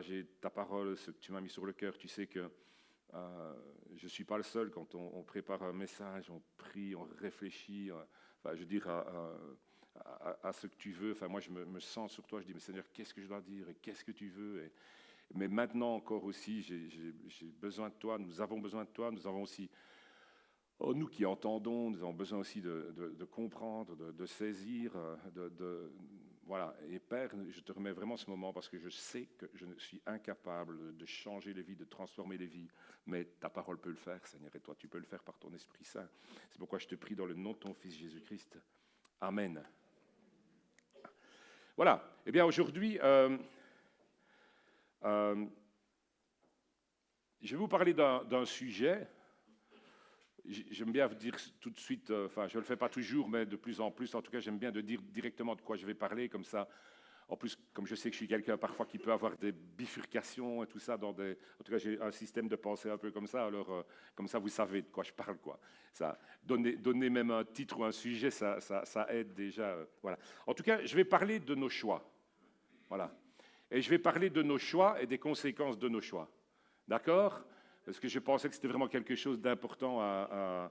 partager ta parole, ce que tu m'as mis sur le cœur. Tu sais que je ne suis pas le seul. Quand on prépare un message, on prie, on réfléchit, enfin, je veux dire, à ce que tu veux. Enfin, moi, je me sens sur toi. Je dis, mais Seigneur, qu'est-ce que je dois dire et qu'est-ce que tu veux mais maintenant encore aussi, j'ai besoin de toi. Nous avons besoin de toi. Nous avons aussi, nous qui entendons, nous avons besoin aussi de comprendre, de saisir, voilà. Et Père, je te remets vraiment ce moment parce que je sais que je suis incapable de changer les vies, de transformer les vies. Mais ta parole peut le faire, Seigneur, et toi, tu peux le faire par ton Esprit Saint. C'est pourquoi je te prie dans le nom de ton Fils Jésus-Christ. Amen. Voilà. Eh bien, aujourd'hui, je vais vous parler d'un sujet. J'aime bien vous dire tout de suite, enfin je ne le fais pas toujours, mais de plus en plus, en tout cas j'aime bien de dire directement de quoi je vais parler, comme ça, en plus comme je sais que je suis quelqu'un parfois qui peut avoir des bifurcations et tout ça, en tout cas j'ai un système de pensée un peu comme ça, alors comme ça vous savez de quoi je parle, quoi. Ça, donner même un titre ou un sujet, ça aide déjà, voilà. En tout cas, je vais parler de nos choix, voilà. Et je vais parler de nos choix et des conséquences de nos choix, d'accord ? Parce que je pensais que c'était vraiment quelque chose d'important à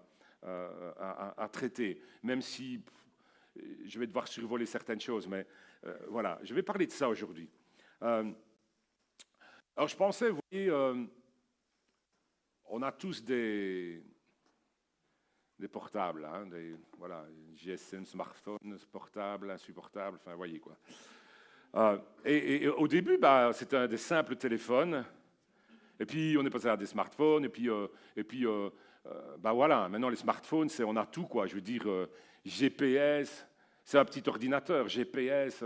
traiter, même si je vais devoir survoler certaines choses, mais voilà, je vais parler de ça aujourd'hui. Alors je pensais, vous voyez, on a tous des portables, hein, voilà, GSM, smartphone, portable, insupportable, enfin, vous voyez quoi. Et au début, c'était des simples téléphones. Et puis, on est passé à des smartphones, et puis voilà, maintenant, les smartphones, on a tout, quoi. Je veux dire, GPS, c'est un petit ordinateur, GPS,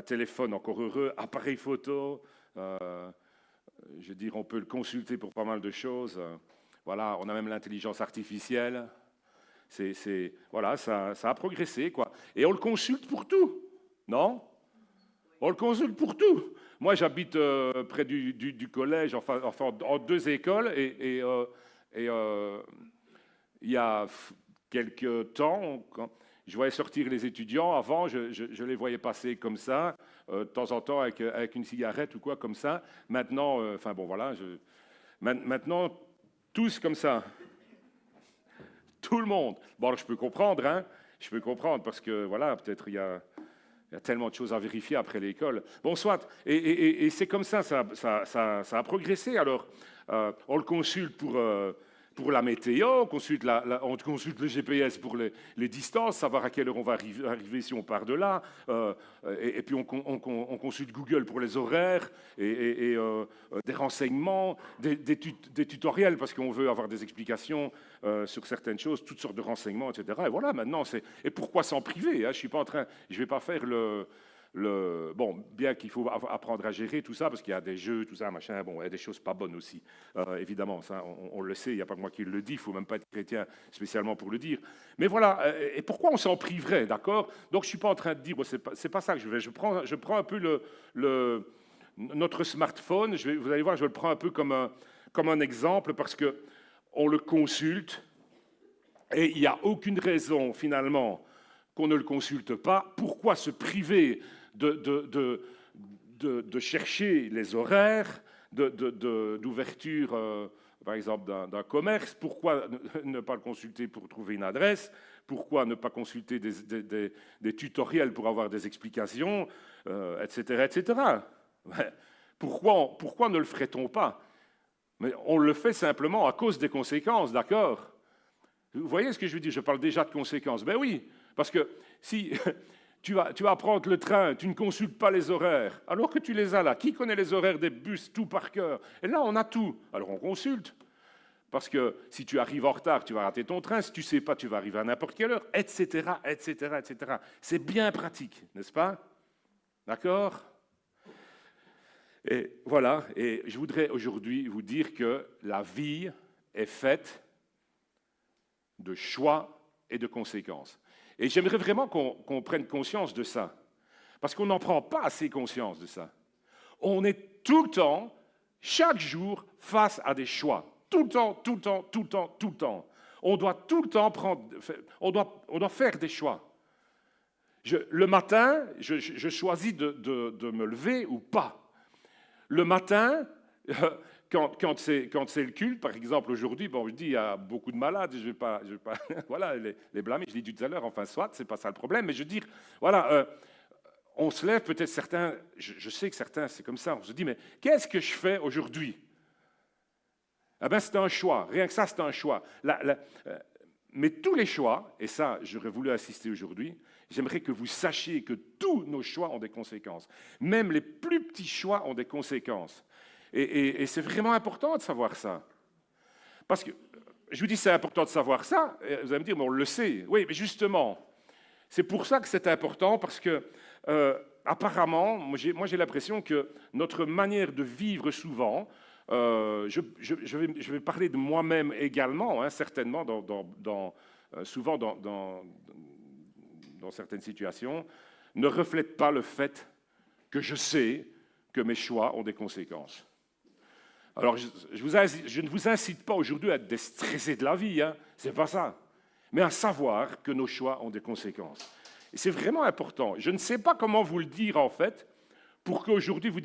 téléphone, encore heureux, appareil photo, je veux dire, on peut le consulter pour pas mal de choses. Voilà, on a même l'intelligence artificielle. Voilà, ça a progressé, quoi. Et on le consulte pour tout, non ? On le consulte pour tout. Moi, j'habite près du collège, enfin, en deux écoles, et il y a quelques temps, quand je voyais sortir les étudiants, avant, je les voyais passer comme ça, de temps en temps avec une cigarette ou quoi, comme ça. Maintenant, enfin bon, voilà, maintenant, tous comme ça. Tout le monde. Bon, alors je peux comprendre, hein. Je peux comprendre, parce que, voilà, peut-être il y a tellement de choses à vérifier après l'école. Bon, soit. Et c'est comme ça a progressé. Alors, on le consulte pour la météo, on consulte le GPS pour les distances, savoir à quelle heure on va arriver si on part de là. Et puis, on consulte Google pour les horaires et des renseignements, des tutoriels, parce qu'on veut avoir des explications sur certaines choses, toutes sortes de renseignements, etc. Et voilà, maintenant, et pourquoi s'en priver, hein, je ne vais pas faire bon, bien qu'il faut apprendre à gérer tout ça, parce qu'il y a des jeux, tout ça, machin, bon, il y a des choses pas bonnes aussi, évidemment, ça, on le sait, il n'y a pas que moi qui le dis, il ne faut même pas être chrétien spécialement pour le dire. Mais voilà, et pourquoi on s'en priverait, d'accord ? Donc, je ne suis pas en train de dire, bon, c'est pas ça que je prends un peu notre smartphone, vous allez voir, je le prends un peu comme un exemple, parce que on le consulte, et il n'y a aucune raison, finalement, qu'on ne le consulte pas. Pourquoi se priver de chercher les horaires d'ouverture, par exemple, d'un commerce? Pourquoi ne pas le consulter pour trouver une adresse? Pourquoi ne pas consulter des tutoriels pour avoir des explications, etc., etc. Pourquoi ne le ferait-on pas? Mais on le fait simplement à cause des conséquences, d'accord? Vous voyez ce que je veux dire? Je parle déjà de conséquences. Ben oui, parce que si tu vas prendre le train, tu ne consultes pas les horaires, alors que tu les as là. Qui connaît les horaires des bus, tout par cœur? Et là, on a tout. Alors on consulte. Parce que si tu arrives en retard, tu vas rater ton train. Si tu ne sais pas, tu vas arriver à n'importe quelle heure, etc., etc., etc. C'est bien pratique, n'est-ce pas? D'accord? Et voilà, et je voudrais aujourd'hui vous dire que la vie est faite de choix et de conséquences. Et j'aimerais vraiment qu'on prenne conscience de ça, parce qu'on n'en prend pas assez conscience de ça. On est tout le temps, chaque jour, face à des choix. Tout le temps, tout le temps, tout le temps, tout le temps. On doit tout le temps on doit faire des choix. Le matin, je choisis de me lever ou pas. Le matin, quand c'est le culte, par exemple aujourd'hui, bon, je dis il y a beaucoup de malades, je vais pas voilà, les blâmer, je l'ai dit tout à l'heure, enfin soit, c'est pas ça le problème, mais je veux dire, voilà, on se lève, peut-être certains, je sais que certains c'est comme ça, on se dit mais qu'est-ce que je fais aujourd'hui? Eh bien c'est un choix, rien que ça c'est un choix. Mais tous les choix, et ça j'aurais voulu insister aujourd'hui, j'aimerais que vous sachiez que tous nos choix ont des conséquences. Même les plus petits choix ont des conséquences. Et c'est vraiment important de savoir ça. Parce que, je vous dis c'est important de savoir ça, vous allez me dire, mais on le sait. Oui, mais justement, c'est pour ça que c'est important, parce que, apparemment, moi j'ai l'impression que notre manière de vivre souvent, je vais parler de moi-même également, hein, certainement, souvent dans certaines situations, ne reflète pas le fait que je sais que mes choix ont des conséquences. Alors, je ne vous incite pas aujourd'hui à être déstressé de la vie, hein, c'est pas ça, mais à savoir que nos choix ont des conséquences. Et c'est vraiment important. Je ne sais pas comment vous le dire, en fait, pour qu'aujourd'hui vous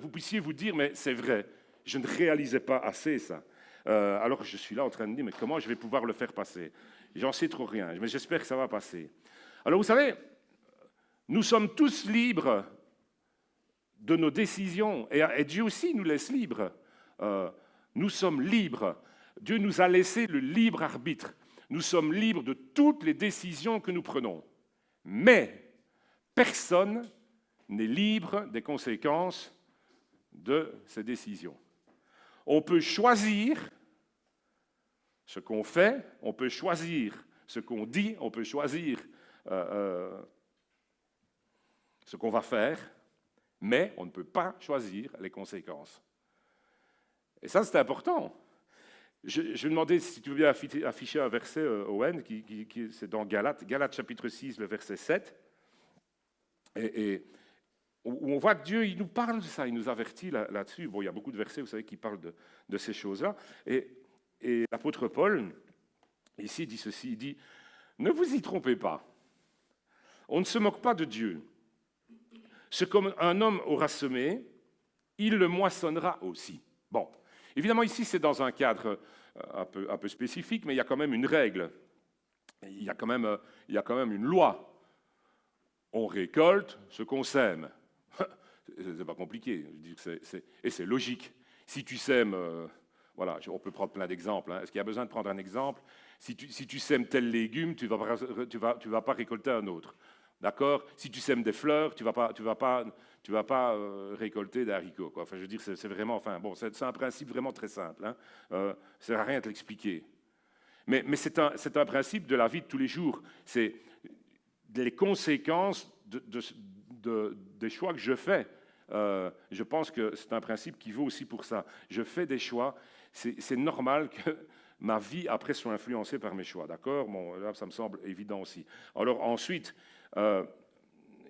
puissiez vous dire, mais c'est vrai, je ne réalisais pas assez ça. Alors je suis là en train de dire, mais comment je vais pouvoir le faire passer? J'en sais trop rien, mais j'espère que ça va passer. Alors vous savez, nous sommes tous libres de nos décisions, et Dieu aussi nous laisse libres. Nous sommes libres. Dieu nous a laissé le libre arbitre. Nous sommes libres de toutes les décisions que nous prenons. Mais personne n'est libre des conséquences de ces décisions. On peut choisir ce qu'on fait, on peut choisir ce qu'on dit, on peut choisir ce qu'on va faire, mais on ne peut pas choisir les conséquences. Et ça, c'est important. Je vais demander si tu veux bien afficher un verset, Owen, c'est dans Galates chapitre 6, le verset 7, et où on voit que Dieu, il nous parle de ça, il nous avertit là-dessus. Bon, il y a beaucoup de versets, vous savez, qui parlent de ces choses-là. Et l'apôtre Paul, ici, dit ceci, il dit, « Ne vous y trompez pas, on ne se moque pas de Dieu. Ce qu'un homme aura semé, il le moissonnera aussi. » Bon, évidemment, ici, c'est dans un cadre un peu spécifique, mais il y a quand même une règle. Il y a quand même une loi. On récolte ce qu'on sème. C'est pas compliqué, et c'est logique. Si tu sèmes, voilà, on peut prendre plein d'exemples. Hein. Est-ce qu'il y a besoin de prendre un exemple? Si tu sèmes tel légume, tu vas pas récolter un autre. D'accord? Si tu sèmes des fleurs, tu vas pas récolter des haricots. Quoi. Enfin, je veux dire, c'est vraiment, enfin, bon, c'est un principe vraiment très simple. Hein. Ça sert à rien de l'expliquer. Mais c'est un principe de la vie de tous les jours. C'est les conséquences des choix que je fais. Je pense que c'est un principe qui vaut aussi pour ça. Je fais des choix. C'est normal que ma vie après soit influencée par mes choix. D'accord? Bon, là, ça me semble évident aussi. Alors ensuite,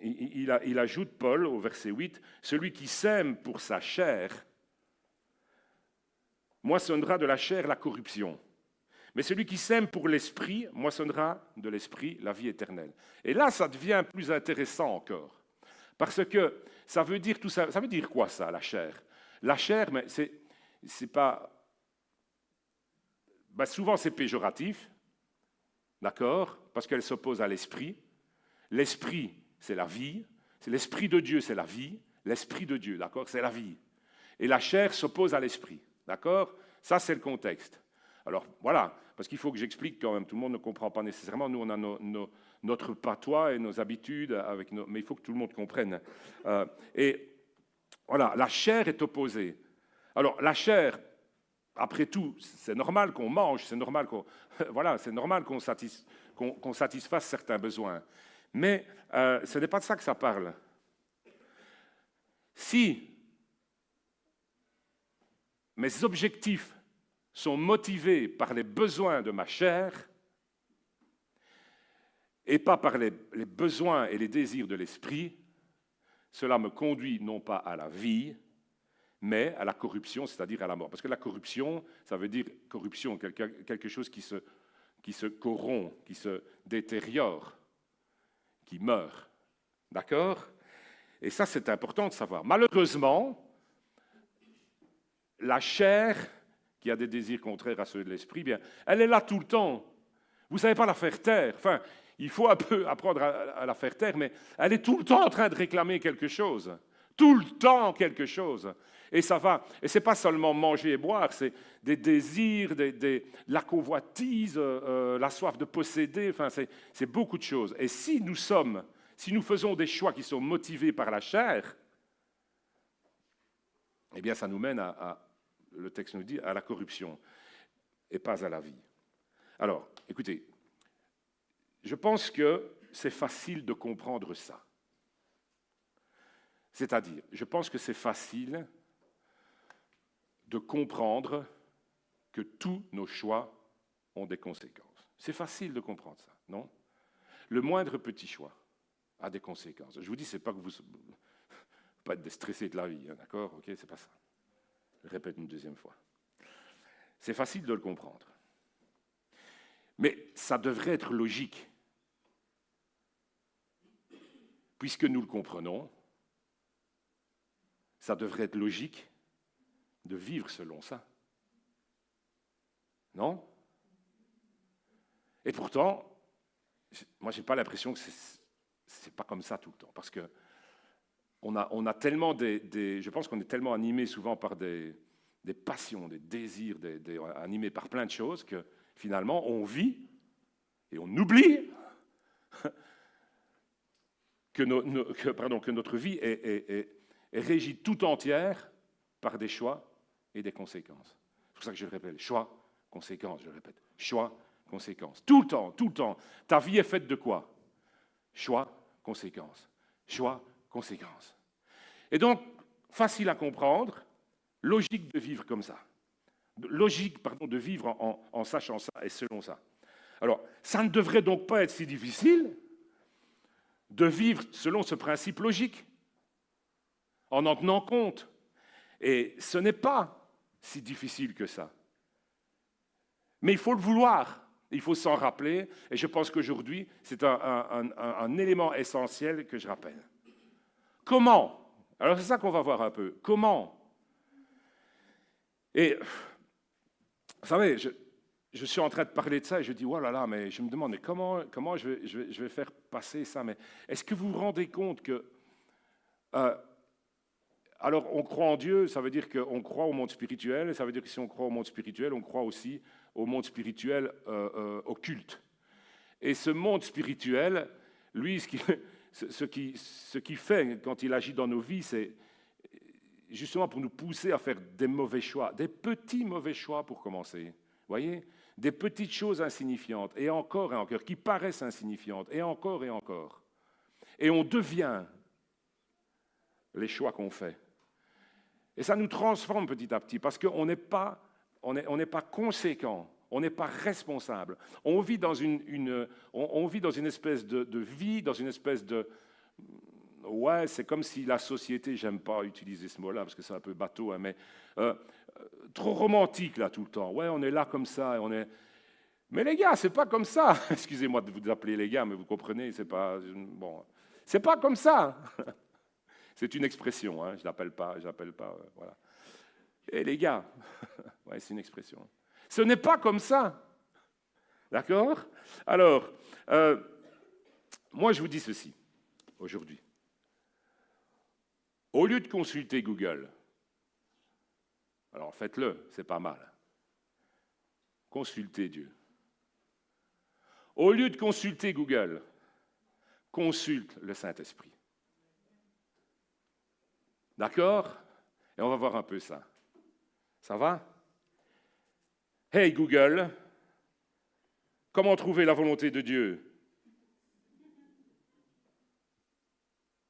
il ajoute, Paul, au verset 8, « Celui qui sème pour sa chair moissonnera de la chair la corruption. Mais celui qui sème pour l'esprit moissonnera de l'esprit la vie éternelle. » Et là, ça devient plus intéressant encore. Parce que ça veut dire tout ça. Ça veut dire quoi ça, la chair? La chair, mais c'est pas. Ben, souvent c'est péjoratif, d'accord? Parce qu'elle s'oppose à l'esprit. L'esprit, c'est la vie. C'est l'esprit de Dieu, c'est la vie. L'esprit de Dieu, d'accord? C'est la vie. Et la chair s'oppose à l'esprit, d'accord? Ça, c'est le contexte. Alors voilà, parce qu'il faut que j'explique quand même. Tout le monde ne comprend pas nécessairement. Nous, on a notre patois et nos habitudes, mais il faut que tout le monde comprenne. Et voilà, la chair est opposée. Alors la chair, après tout, c'est normal qu'on mange, c'est normal qu'on satisfasse certains besoins. Mais ce n'est pas de ça que ça parle. Si mes objectifs sont motivés par les besoins de ma chair et pas par les besoins et les désirs de l'esprit, cela me conduit non pas à la vie, mais à la corruption, c'est-à-dire à la mort. Parce que la corruption, ça veut dire corruption, quelque chose qui se corrompt, qui se détériore, qui meurt. D'accord? Et ça, c'est important de savoir. Malheureusement, la chair, qui a des désirs contraires à ceux de l'esprit, bien, elle est là tout le temps. Vous ne savez pas la faire taire. Enfin, il faut un peu apprendre à la faire taire, mais elle est tout le temps en train de réclamer quelque chose. Tout le temps quelque chose. Et ça va. Et ce n'est pas seulement manger et boire, c'est des désirs, la convoitise, la soif de posséder, enfin, c'est beaucoup de choses. Et si nous faisons des choix qui sont motivés par la chair, eh bien, ça nous mène le texte nous dit, à la corruption et pas à la vie. Alors, écoutez, je pense que c'est facile de comprendre ça. C'est-à-dire, je pense que c'est facile de comprendre que tous nos choix ont des conséquences. C'est facile de comprendre ça, non? Le moindre petit choix a des conséquences. Je vous dis, c'est pas que vous pas être stressé de la vie, hein, d'accord? Ok, c'est pas ça. Je répète une deuxième fois. C'est facile de le comprendre. Mais ça devrait être logique. Puisque nous le comprenons, ça devrait être logique de vivre selon ça. Non? Et pourtant, moi, je n'ai pas l'impression que c'est pas comme ça tout le temps. Parce que on a tellement je pense qu'on est tellement animé souvent par des passions, des désirs, animés par plein de choses que finalement, on vit et on oublie que notre vie est régie tout entière par des choix et des conséquences. C'est pour ça que je le répète, choix, conséquences, je le répète. Choix, conséquences. Tout le temps, tout le temps. Ta vie est faite de quoi? Choix, conséquences. Choix, conséquences. Et donc, facile à comprendre, logique de vivre comme ça. Logique, de vivre en sachant ça et selon ça. Alors, ça ne devrait donc pas être si difficile de vivre selon ce principe logique, en tenant compte. Et ce n'est pas si difficile que ça. Mais il faut le vouloir, il faut s'en rappeler, et je pense qu'aujourd'hui, c'est un élément essentiel que je rappelle. Comment? Alors c'est ça qu'on va voir un peu. Comment? Et, vous savez, je suis en train de parler de ça et je dis, oh là là, mais je me demande, mais comment je vais faire passer ça? Mais est-ce que vous vous rendez compte que... alors, on croit en Dieu, ça veut dire qu'on croit au monde spirituel, et ça veut dire que si on croit au monde spirituel, on croit aussi au monde spirituel occulte. Et ce monde spirituel, lui, ce qui fait quand il agit dans nos vies, c'est justement pour nous pousser à faire des mauvais choix, des petits mauvais choix pour commencer. Vous voyez? Des petites choses insignifiantes, et encore, qui paraissent insignifiantes, et encore, et encore. Et on devient les choix qu'on fait. Et ça nous transforme petit à petit, parce qu'on n'est pas conséquent, on n'est pas responsable. On vit dans on vit dans une espèce de vie, dans une espèce de... Ouais, c'est comme si la société, j'aime pas utiliser ce mot-là, parce que c'est un peu bateau, hein, mais trop romantique, là, tout le temps. Ouais, on est là comme ça, et on est... Mais les gars, c'est pas comme ça. Excusez-moi de vous appeler les gars, mais vous comprenez, c'est pas... Bon, c'est pas comme ça. C'est une expression, hein, je l'appelle pas, voilà. Et les gars, ouais, c'est une expression. Ce n'est pas comme ça, d'accord? Alors, moi je vous dis ceci, aujourd'hui. Au lieu de consulter Google, alors faites-le, c'est pas mal. Consultez Dieu. Au lieu de consulter Google, consulte le Saint-Esprit. D'accord? Et on va voir un peu ça. Ça va? Hey Google, comment trouver la volonté de Dieu?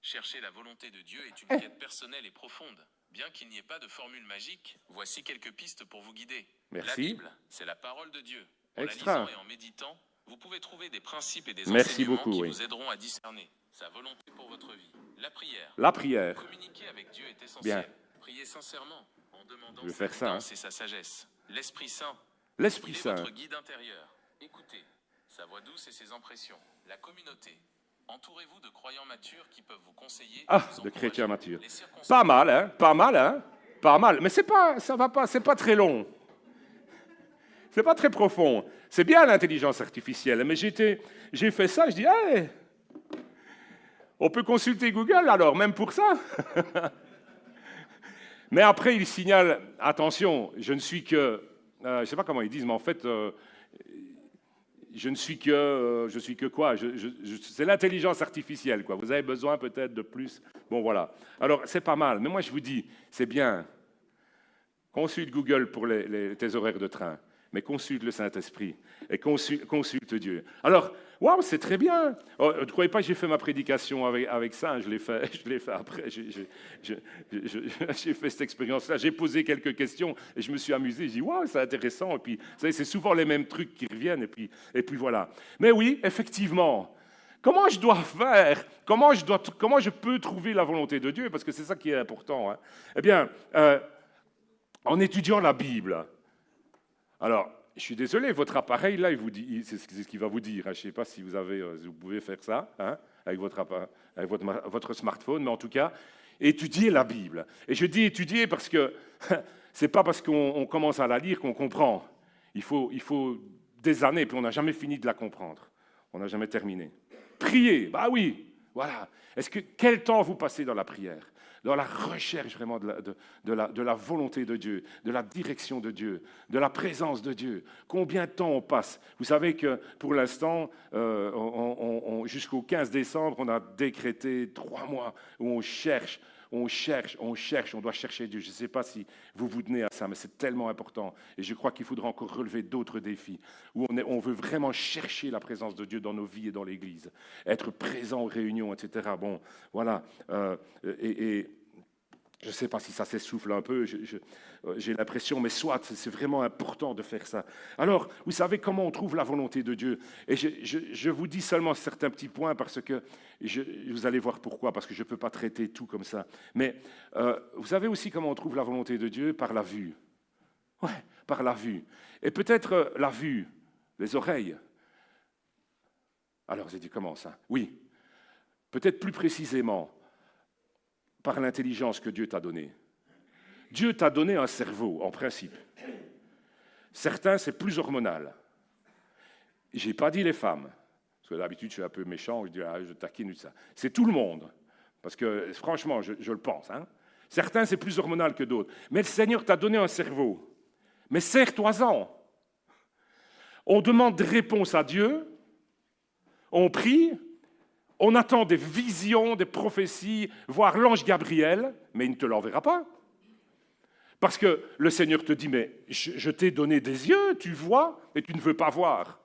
Chercher la volonté de Dieu est une quête personnelle et profonde. Bien qu'il n'y ait pas de formule magique, voici quelques pistes pour vous guider. Merci. La Bible, c'est la parole de Dieu. En Extra. la lisant et en méditant, vous pouvez trouver des principes et des enseignements qui vous aideront à discerner sa volonté pour votre vie. La prière. La prière. Communiquer avec Dieu est essentiel. Bien. Priez sincèrement en demandant sa guidance et sa sagesse. L'Esprit Saint. L'Esprit Il est Saint. votre guide intérieur. Écoutez sa voix douce et ses impressions. La communauté. Entourez-vous de croyants matures qui peuvent vous conseiller. Ah, vous de encourager. chrétiens matures. Les circonstances- Pas mal, hein? Pas mal, hein? Pas mal. Mais c'est pas, ça va pas, c'est pas très long. C'est pas très profond. C'est bien l'intelligence artificielle, mais j'ai fait ça, je dis, hey, on peut consulter Google alors, même pour ça. Mais après, il signale, attention, je ne suis que, je ne sais pas comment ils disent, mais en fait, je suis que quoi c'est l'intelligence artificielle, quoi. Vous avez besoin peut-être de plus. Bon, voilà. Alors, c'est pas mal. Mais moi, je vous dis, c'est bien. Consulte Google pour tes horaires de train, mais consulte le Saint-Esprit et consulte Dieu. Alors, waouh, c'est très bien. Oh, ne croyez pas que j'ai fait ma prédication avec ça, je l'ai fait après. J'ai fait cette expérience-là, j'ai posé quelques questions et je me suis amusé. Je dis, waouh, c'est intéressant. Et puis, vous savez, c'est souvent les mêmes trucs qui reviennent. Et puis voilà. Mais oui, effectivement. Comment je dois faire? Comment je peux trouver la volonté de Dieu? Parce que c'est ça qui est important. Hein. Eh bien, en étudiant la Bible. Alors, je suis désolé, votre appareil, là, c'est ce qu'il va vous dire. Hein. Je ne sais pas si vous pouvez faire ça hein, avec votre smartphone, mais en tout cas, étudiez la Bible. Et je dis étudier parce que ce n'est pas parce qu'on commence à la lire qu'on comprend. Il faut des années, puis on n'a jamais fini de la comprendre. On n'a jamais terminé. Prier, bah oui, voilà. Quel temps vous passez dans la prière? Dans la recherche vraiment de la volonté de Dieu, de la direction de Dieu, de la présence de Dieu. Combien de temps on passe? Vous savez que pour l'instant, jusqu'au 15 décembre, on a décrété 3 mois où on cherche, on doit chercher Dieu. Je ne sais pas si vous vous tenez à ça, mais c'est tellement important. Et je crois qu'il faudra encore relever d'autres défis, où on veut vraiment chercher la présence de Dieu dans nos vies et dans l'Église. Être présent aux réunions, etc. Bon, voilà. Et je ne sais pas si ça s'essouffle un peu, j'ai l'impression, mais soit, c'est vraiment important de faire ça. Alors, vous savez comment on trouve la volonté de Dieu? Et je vous dis seulement certains petits points parce que vous allez voir pourquoi, parce que je ne peux pas traiter tout comme ça. Mais vous savez aussi comment on trouve la volonté de Dieu? Par la vue. Ouais, par la vue. Et peut-être la vue, les oreilles. Alors, j'ai dit comment ça? Oui, peut-être plus précisément, par l'intelligence que Dieu t'a donnée. Dieu t'a donné un cerveau, en principe. Certains, c'est plus hormonal. Je n'ai pas dit les femmes, parce que d'habitude, je suis un peu méchant, je taquine ça. C'est tout le monde, parce que franchement, je le pense. Hein. Certains, c'est plus hormonal que d'autres. Mais le Seigneur t'a donné un cerveau. Mais sers-toi-en. On demande des réponses à Dieu, on prie, on attend des visions, des prophéties, voire l'ange Gabriel, mais il ne te l'enverra pas. Parce que le Seigneur te dit, mais je t'ai donné des yeux, tu vois, et tu ne veux pas voir.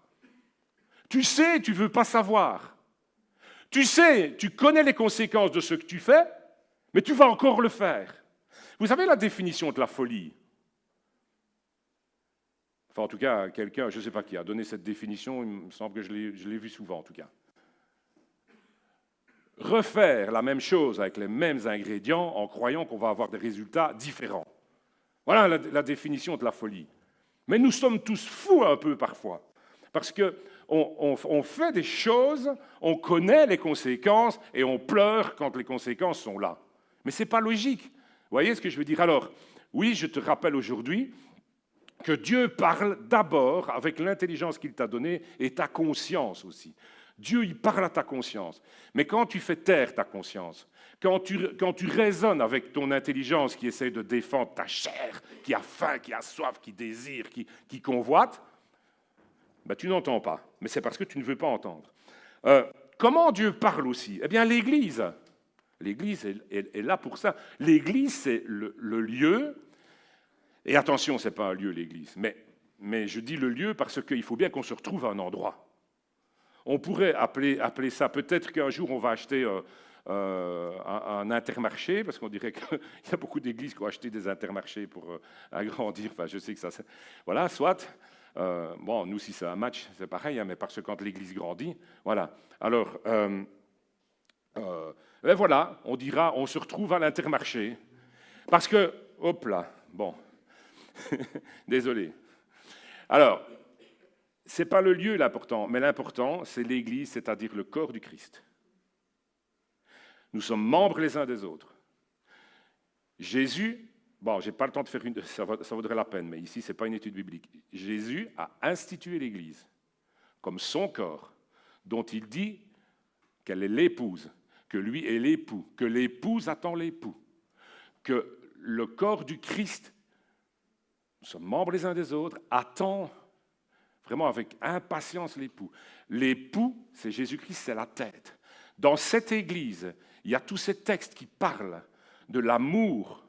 Tu sais, tu ne veux pas savoir. Tu sais, tu connais les conséquences de ce que tu fais, mais tu vas encore le faire. Vous savez la définition de la folie? Enfin, en tout cas, quelqu'un, je ne sais pas qui, a donné cette définition, il me semble que je l'ai vu souvent, en tout cas. Refaire la même chose avec les mêmes ingrédients en croyant qu'on va avoir des résultats différents. Voilà la définition de la folie. Mais nous sommes tous fous un peu parfois, parce qu'on fait des choses, on connaît les conséquences et on pleure quand les conséquences sont là. Mais ce n'est pas logique. Vous voyez ce que je veux dire? Alors, oui, je te rappelle aujourd'hui que Dieu parle d'abord avec l'intelligence qu'il t'a donnée et ta conscience aussi. Dieu, il parle à ta conscience. Mais quand tu fais taire ta conscience, quand tu raisonnes avec ton intelligence qui essaie de défendre ta chair, qui a faim, qui a soif, qui désire, qui convoite, ben, tu n'entends pas. Mais c'est parce que tu ne veux pas entendre. Comment Dieu parle aussi? Eh bien, l'Église. L'Église est là pour ça. L'Église, c'est le lieu. Et attention, ce n'est pas un lieu, l'Église. Mais je dis le lieu parce qu'il faut bien qu'on se retrouve à un endroit. On pourrait appeler ça, peut-être qu'un jour on va acheter un intermarché, parce qu'on dirait qu'il y a beaucoup d'églises qui ont acheté des intermarchés pour agrandir. Enfin, je sais que ça... Voilà, soit. Bon, nous, si c'est un match, c'est pareil, hein, mais parce que quand l'église grandit, voilà. Alors, ben voilà, on dira, on se retrouve à l'intermarché. Parce que, hop là, bon, désolé. Alors... Ce n'est pas le lieu l'important, mais l'important, c'est l'Église, c'est-à-dire le corps du Christ. Nous sommes membres les uns des autres. Jésus, bon, je n'ai pas le temps de faire ça vaudrait la peine, mais ici, ce n'est pas une étude biblique. Jésus a institué l'Église comme son corps, dont il dit qu'elle est l'épouse, que lui est l'époux, que l'épouse attend l'époux, que le corps du Christ, nous sommes membres les uns des autres, attend vraiment avec impatience l'époux. L'époux, c'est Jésus-Christ, c'est la tête. Dans cette Église, il y a tous ces textes qui parlent de l'amour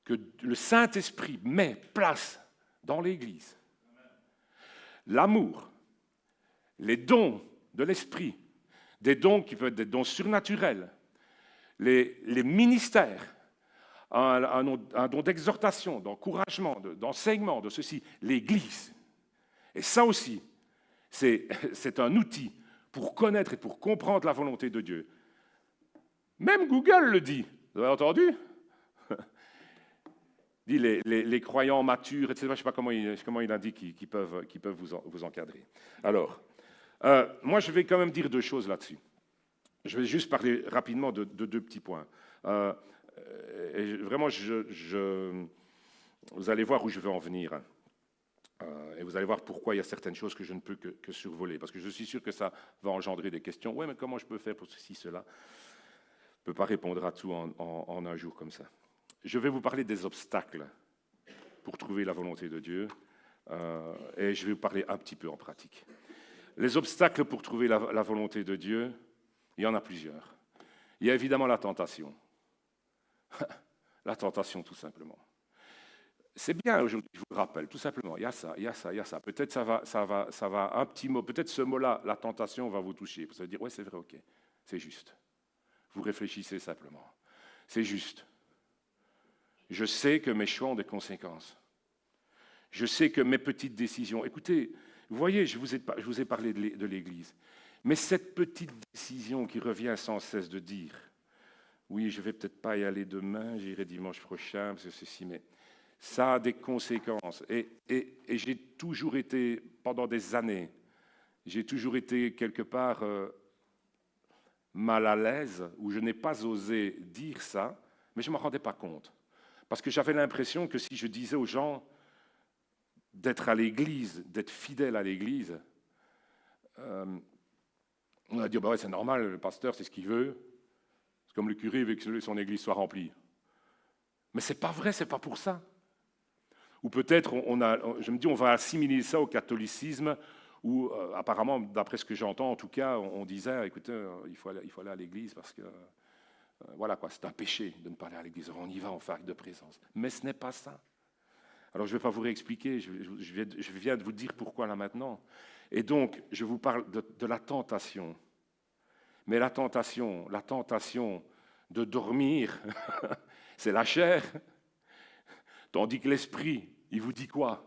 que le Saint-Esprit met place dans l'Église. L'amour, les dons de l'Esprit, des dons qui peuvent être des dons surnaturels, les ministères, un don d'exhortation, d'encouragement, d'enseignement, de ceci, l'Église. Et ça aussi, c'est un outil pour connaître et pour comprendre la volonté de Dieu. Même Google le dit, vous avez entendu? Dit les croyants matures, etc. Je ne sais pas comment il a dit qui peuvent vous encadrer. Alors, moi je vais quand même dire deux choses là-dessus. Je vais juste parler rapidement de deux petits points. Et vraiment, vous allez voir où je veux en venir. Et vous allez voir pourquoi il y a certaines choses que je ne peux que survoler. Parce que je suis sûr que ça va engendrer des questions. Oui, mais comment je peux faire pour ceci, cela? Je ne peux pas répondre à tout en un jour comme ça. Je vais vous parler des obstacles pour trouver la volonté de Dieu. Et je vais vous parler un petit peu en pratique. Les obstacles pour trouver la volonté de Dieu, il y en a plusieurs. Il y a évidemment la tentation. La tentation, tout simplement. C'est bien aujourd'hui, je vous le rappelle, tout simplement, il y a ça, il y a ça, il y a ça. Peut-être ça va un petit mot, peut-être ce mot-là, la tentation, va vous toucher. Vous allez dire, oui, c'est vrai, ok, c'est juste. Vous réfléchissez simplement. C'est juste. Je sais que mes choix ont des conséquences. Je sais que mes petites décisions... Écoutez, vous voyez, je vous ai parlé de l'Église. Mais cette petite décision qui revient sans cesse de dire, oui, je ne vais peut-être pas y aller demain, j'irai dimanche prochain, parce que ceci, mais ça a des conséquences. Et j'ai toujours été, pendant des années, j'ai toujours été quelque part mal à l'aise, où je n'ai pas osé dire ça, mais je ne m'en rendais pas compte. Parce que j'avais l'impression que si je disais aux gens d'être à l'Église, d'être fidèle à l'Église, on va dire, bah ouais, c'est normal, le pasteur, c'est ce qu'il veut. C'est comme le curé veut que son Église soit remplie. Mais ce n'est pas vrai, ce n'est pas pour ça. Ou peut-être, je me dis, on va assimiler ça au catholicisme, où apparemment, d'après ce que j'entends, en tout cas, on disait, écoutez, il faut aller à l'Église parce que... voilà quoi, c'est un péché de ne pas aller à l'église. On y va, on fait acte de présence. Mais ce n'est pas ça. Alors je ne vais pas vous réexpliquer, je viens de vous dire pourquoi là maintenant. Et donc, je vous parle de la tentation. Mais la tentation de dormir, c'est la chair. Tandis que l'esprit, il vous dit quoi?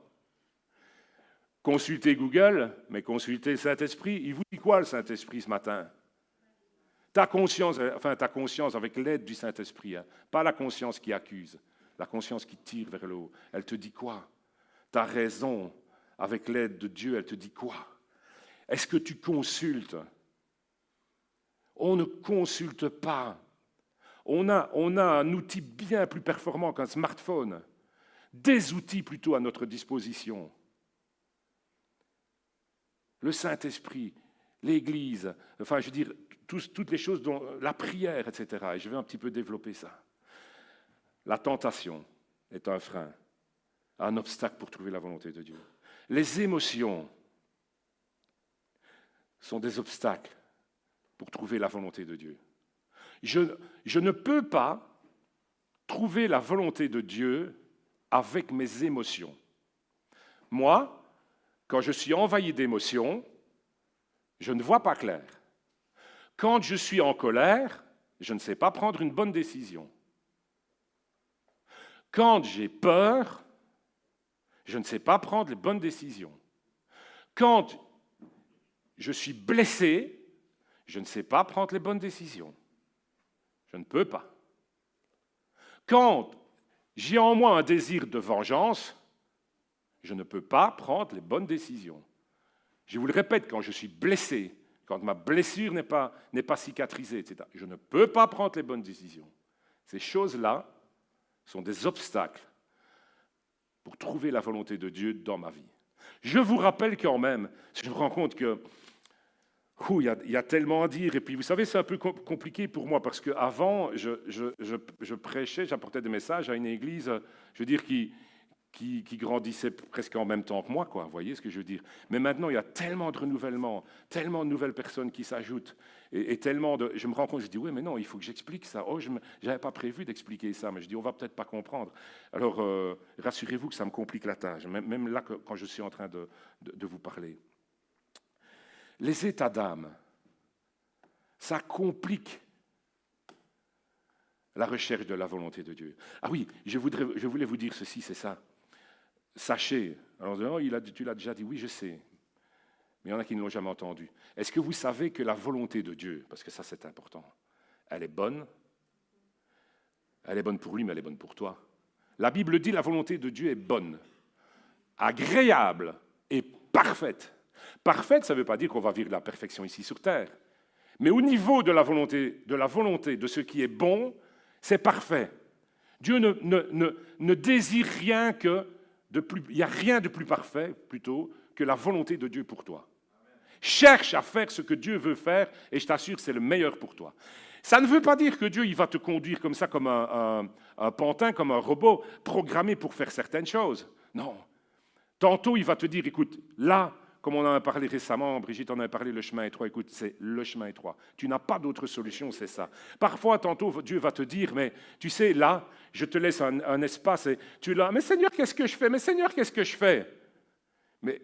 Consultez Google, mais consultez le Saint-Esprit. Il vous dit quoi le Saint-Esprit ce matin? Ta conscience avec l'aide du Saint-Esprit, hein, pas la conscience qui accuse, la conscience qui tire vers le haut. Elle te dit quoi? Ta raison, avec l'aide de Dieu, elle te dit quoi? Est-ce que tu consultes? On ne consulte pas. On a un outil bien plus performant qu'un smartphone, des outils plutôt à notre disposition. Le Saint-Esprit, l'Église, enfin je veux dire, toutes les choses, dont la prière, etc. Et je vais un petit peu développer ça. La tentation est un frein, un obstacle pour trouver la volonté de Dieu. Les émotions sont des obstacles pour trouver la volonté de Dieu. Je ne peux pas trouver la volonté de Dieu avec mes émotions. Moi, quand je suis envahi d'émotions, je ne vois pas clair. Quand je suis en colère, je ne sais pas prendre une bonne décision. Quand j'ai peur, je ne sais pas prendre les bonnes décisions. Quand je suis blessé, je ne sais pas prendre les bonnes décisions. Je ne peux pas. Quand j'ai en moi un désir de vengeance, je ne peux pas prendre les bonnes décisions. Je vous le répète, quand je suis blessé, quand ma blessure n'est pas cicatrisée, etc. Je ne peux pas prendre les bonnes décisions. Ces choses-là sont des obstacles pour trouver la volonté de Dieu dans ma vie. Je vous rappelle quand même, je me rends compte que il y a tellement à dire. Et puis, vous savez, c'est un peu compliqué pour moi parce qu'avant, je prêchais, j'apportais des messages à une église, je veux dire, qui grandissait presque en même temps que moi, quoi. Vous voyez ce que je veux dire? Mais maintenant, il y a tellement de renouvellement, tellement de nouvelles personnes qui s'ajoutent, et tellement de... Je me rends compte, je dis, oui, mais non, il faut que j'explique ça. Oh, je n'avais pas prévu d'expliquer ça, mais je dis, on va peut-être pas comprendre. Alors, rassurez-vous que ça me complique la tâche, même là, quand je suis en train de vous parler. Les états d'âme, ça complique la recherche de la volonté de Dieu. Ah oui, je voulais vous dire ceci, c'est ça. Sachez, alors oh, tu l'as déjà dit, oui, je sais, mais il y en a qui ne l'ont jamais entendu. Est-ce que vous savez que la volonté de Dieu, parce que ça c'est important, elle est bonne pour lui, mais elle est bonne pour toi. La Bible dit la volonté de Dieu est bonne, agréable et parfaite. Parfaite, ça ne veut pas dire qu'on va vivre la perfection ici sur terre. Mais au niveau de la volonté de ce qui est bon, c'est parfait. Dieu ne désire rien que de plus... Il n'y a rien de plus parfait, plutôt, que la volonté de Dieu pour toi. Cherche à faire ce que Dieu veut faire, et je t'assure que c'est le meilleur pour toi. Ça ne veut pas dire que Dieu il va te conduire comme ça, comme un pantin, comme un robot, programmé pour faire certaines choses. Non. Tantôt, il va te dire, écoute, là... Comme on en a parlé récemment, Brigitte en a parlé, le chemin étroit. Écoute, c'est le chemin étroit. Tu n'as pas d'autre solution, c'est ça. Parfois, tantôt, Dieu va te dire, mais tu sais, là, je te laisse un espace et tu es là. Mais Seigneur, qu'est-ce que je fais? Mais Seigneur, qu'est-ce que je fais? Mais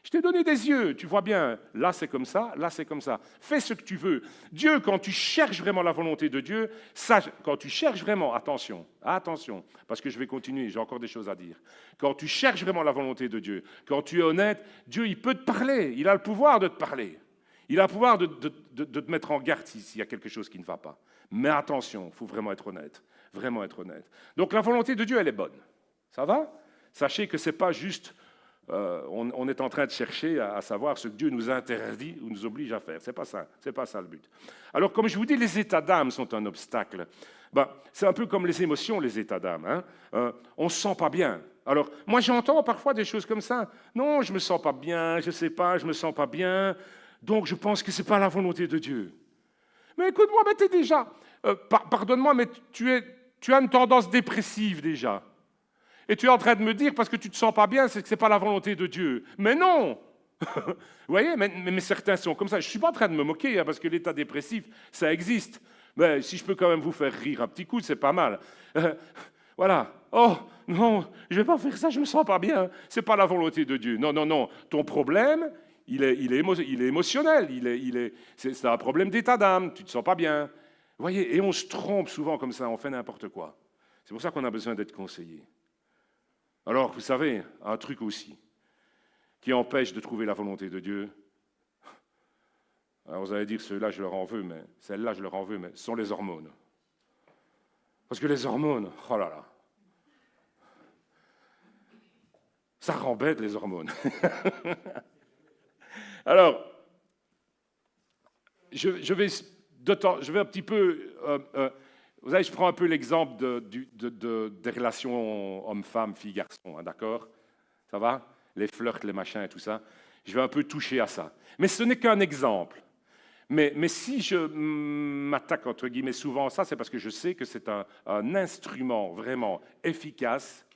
je t'ai donné des yeux, tu vois bien. Là, c'est comme ça, là, c'est comme ça. Fais ce que tu veux. Dieu, quand tu cherches vraiment la volonté de Dieu, quand tu cherches vraiment, attention, parce que je vais continuer, j'ai encore des choses à dire. Quand tu cherches vraiment la volonté de Dieu, quand tu es honnête, Dieu, il peut te parler, il a le pouvoir de te parler. Il a le pouvoir de te mettre en garde s'il y a quelque chose qui ne va pas. Mais attention, il faut vraiment être honnête, vraiment être honnête. Donc la volonté de Dieu, elle est bonne. Ça va? Sachez que ce n'est pas juste... on est en train de chercher à savoir ce que Dieu nous interdit ou nous oblige à faire. Ce n'est pas ça le but. Alors, comme je vous dis, les états d'âme sont un obstacle. C'est un peu comme les émotions, les états d'âme. Hein. On ne se sent pas bien. Alors, moi, j'entends parfois des choses comme ça. Non, je ne me sens pas bien, je ne sais pas, je ne me sens pas bien. Donc, je pense que ce n'est pas la volonté de Dieu. Mais écoute-moi, tu es déjà... pardonne-moi, mais tu as une tendance dépressive déjà. Et tu es en train de me dire, parce que tu ne te sens pas bien, c'est que ce n'est pas la volonté de Dieu. Mais non. Vous voyez, mais certains sont comme ça. Je ne suis pas en train de me moquer, hein, parce que l'état dépressif, ça existe. Mais si je peux quand même vous faire rire un petit coup, c'est pas mal. Voilà. Oh, non, je ne vais pas faire ça, je ne me sens pas bien. Ce n'est pas la volonté de Dieu. Non, non, non. Ton problème, il est émotionnel. C'est un problème d'état d'âme. Tu ne te sens pas bien. Vous voyez, et on se trompe souvent comme ça, on fait n'importe quoi. C'est pour ça qu'on a besoin d'être conseillé. Alors, vous savez, un truc aussi, qui empêche de trouver la volonté de Dieu. Alors, vous allez dire, ceux-là, je leur en veux, mais celles-là, je leur en veux, mais ce sont les hormones. Parce que les hormones, oh là là, ça rend bête, les hormones. Alors, je vais un petit peu... vous savez, je prends un peu l'exemple des relations hommes-femmes, filles-garçons, hein, d'accord? Ça va? Les flirts, les machins et tout ça. Je vais un peu toucher à ça. Mais ce n'est qu'un exemple. Mais si je m'attaque, entre guillemets, souvent à ça, c'est parce que je sais que c'est un instrument vraiment efficace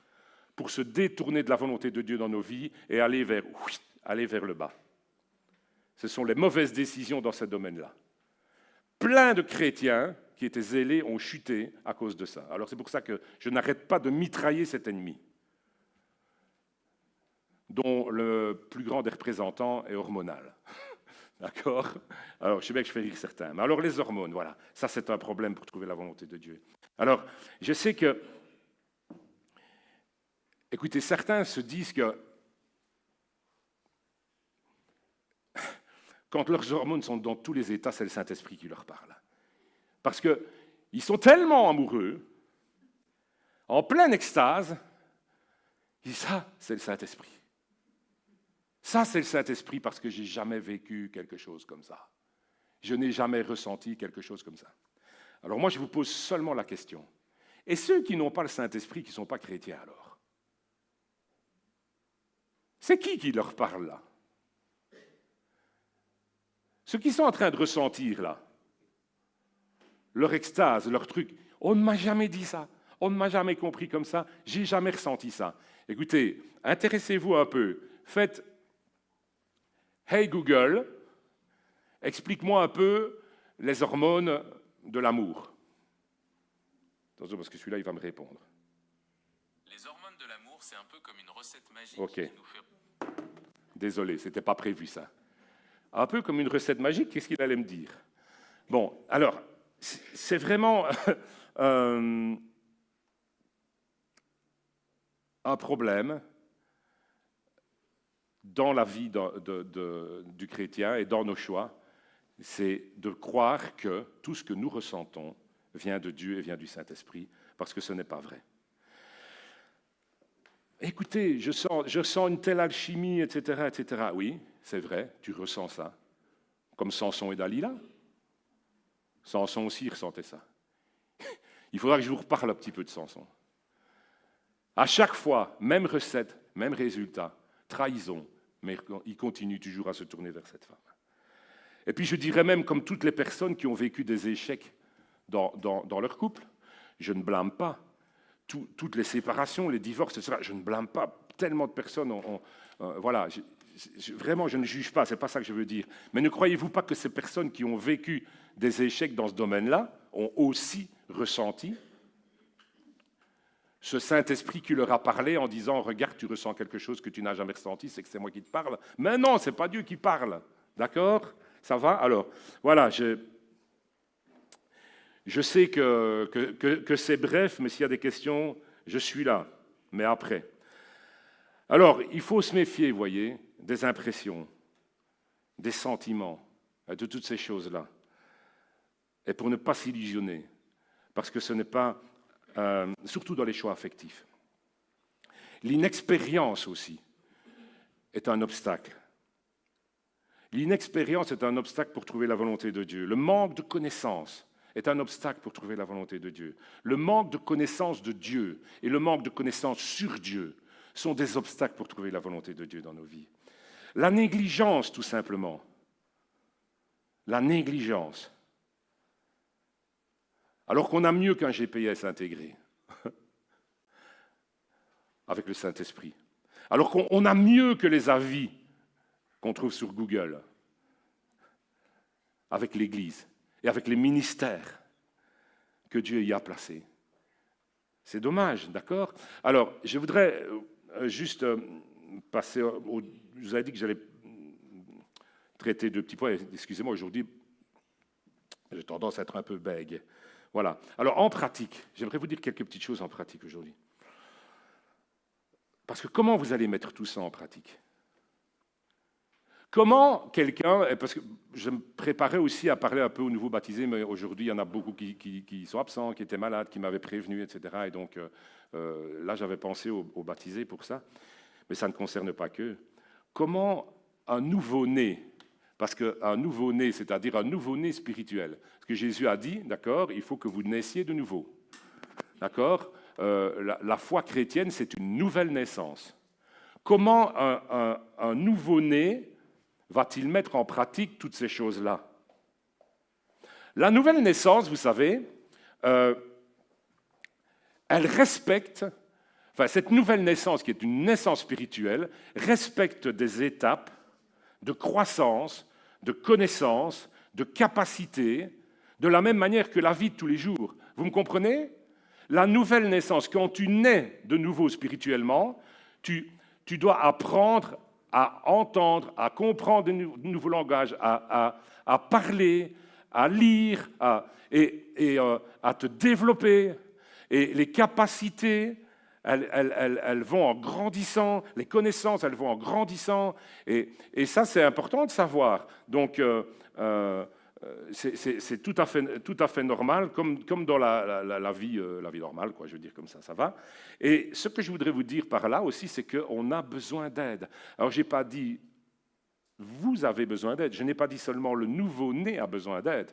pour se détourner de la volonté de Dieu dans nos vies et aller vers le bas. Ce sont les mauvaises décisions dans ce domaine-là. Plein de chrétiens qui étaient zélés ont chuté à cause de ça. Alors c'est pour ça que je n'arrête pas de mitrailler cet ennemi, dont le plus grand des représentants est hormonal. D'accord? Alors je sais bien que je fais rire certains. Mais alors les hormones, voilà, ça c'est un problème pour trouver la volonté de Dieu. Alors je sais que, écoutez, certains se disent que quand leurs hormones sont dans tous les états, c'est le Saint-Esprit qui leur parle. Parce qu'ils sont tellement amoureux, en pleine extase, ils disent, ça, c'est le Saint-Esprit. Ça, c'est le Saint-Esprit parce que je n'ai jamais vécu quelque chose comme ça. Je n'ai jamais ressenti quelque chose comme ça. Alors moi, je vous pose seulement la question. Et ceux qui n'ont pas le Saint-Esprit, qui ne sont pas chrétiens alors? C'est qui leur parle là? Ceux qui sont en train de ressentir là, leur extase, leur truc, on ne m'a jamais dit ça, on ne m'a jamais compris comme ça, j'ai jamais ressenti ça. Écoutez, intéressez-vous un peu, faites « Hey Google », explique-moi un peu les hormones de l'amour. Attention, parce que celui-là, il va me répondre. Les hormones de l'amour, c'est un peu comme une recette magique Ok. qui nous fait... Désolé, ce n'était pas prévu ça. Un peu comme une recette magique, qu'est-ce qu'il allait me dire? Bon, alors, c'est vraiment un problème dans la vie du chrétien et dans nos choix, c'est de croire que tout ce que nous ressentons vient de Dieu et vient du Saint-Esprit, parce que ce n'est pas vrai. Écoutez, je sens une telle alchimie, etc., etc. Oui, c'est vrai, tu ressens ça. Comme Samson et Dalila. Samson aussi ressentait ça. Il faudra que je vous reparle un petit peu de Samson. À chaque fois, même recette, même résultat, trahison, mais il continue toujours à se tourner vers cette femme. Et puis je dirais même, comme toutes les personnes qui ont vécu des échecs dans leur couple, je ne blâme pas. Toutes les séparations, les divorces, etc., je ne blâme pas. Tellement de personnes voilà, vraiment, je ne juge pas, ce n'est pas ça que je veux dire. Mais ne croyez-vous pas que ces personnes qui ont vécu des échecs dans ce domaine-là ont aussi ressenti ce Saint-Esprit qui leur a parlé en disant « Regarde, tu ressens quelque chose que tu n'as jamais ressenti, c'est que c'est moi qui te parle. » Mais non, ce n'est pas Dieu qui parle. D'accord? Ça va? Alors, voilà, je sais que c'est bref, mais s'il y a des questions, je suis là. Mais après. Alors, il faut se méfier, vous voyez, des impressions, des sentiments, de toutes ces choses-là. Et pour ne pas s'illusionner, parce que ce n'est pas, surtout dans les choix affectifs. L'inexpérience aussi est un obstacle. L'inexpérience est un obstacle pour trouver la volonté de Dieu. Le manque de connaissance est un obstacle pour trouver la volonté de Dieu. Le manque de connaissance de Dieu et le manque de connaissance sur Dieu sont des obstacles pour trouver la volonté de Dieu dans nos vies. La négligence, tout simplement. La négligence. Alors qu'on a mieux qu'un GPS intégré avec le Saint-Esprit. Alors qu'on a mieux que les avis qu'on trouve sur Google avec l'Église et avec les ministères que Dieu y a placés. C'est dommage, d'accord? Alors, je voudrais juste passer au... Je vous avais dit que j'allais traiter deux petits points. Excusez-moi, aujourd'hui, j'ai tendance à être un peu bègue. Voilà. Alors, en pratique, j'aimerais vous dire quelques petites choses en pratique aujourd'hui. Parce que comment vous allez mettre tout ça en pratique? Comment quelqu'un, parce que je me préparais aussi à parler un peu aux nouveaux baptisés, mais aujourd'hui, il y en a beaucoup qui sont absents, qui étaient malades, qui m'avaient prévenu, etc. Et donc, là, j'avais pensé aux baptisés pour ça, mais ça ne concerne pas qu'eux. Comment un nouveau-né, parce qu'un nouveau-né, c'est-à-dire un nouveau-né spirituel, ce que Jésus a dit, d'accord, il faut que vous naissiez de nouveau. D'accord? La foi chrétienne, c'est une nouvelle naissance. Comment un nouveau-né va-t-il mettre en pratique toutes ces choses-là? La nouvelle naissance, vous savez, elle respecte, enfin cette nouvelle naissance qui est une naissance spirituelle, respecte des étapes de croissance, de connaissance, de capacité, de la même manière que la vie de tous les jours. Vous me comprenez? La nouvelle naissance, quand tu nais de nouveau spirituellement, tu dois apprendre à entendre, à comprendre de nouveaux langages, à parler, à lire, et à te développer. Et les capacités, elles vont en grandissant, les connaissances, elles vont en grandissant. Et ça, c'est important de savoir. Donc, c'est tout à fait normal, comme dans la vie normale, quoi, je veux dire comme ça va. Et ce que je voudrais vous dire par là aussi, c'est qu'on a besoin d'aide. Alors, je n'ai pas dit Vous avez besoin d'aide. Je n'ai pas dit seulement le nouveau-né a besoin d'aide,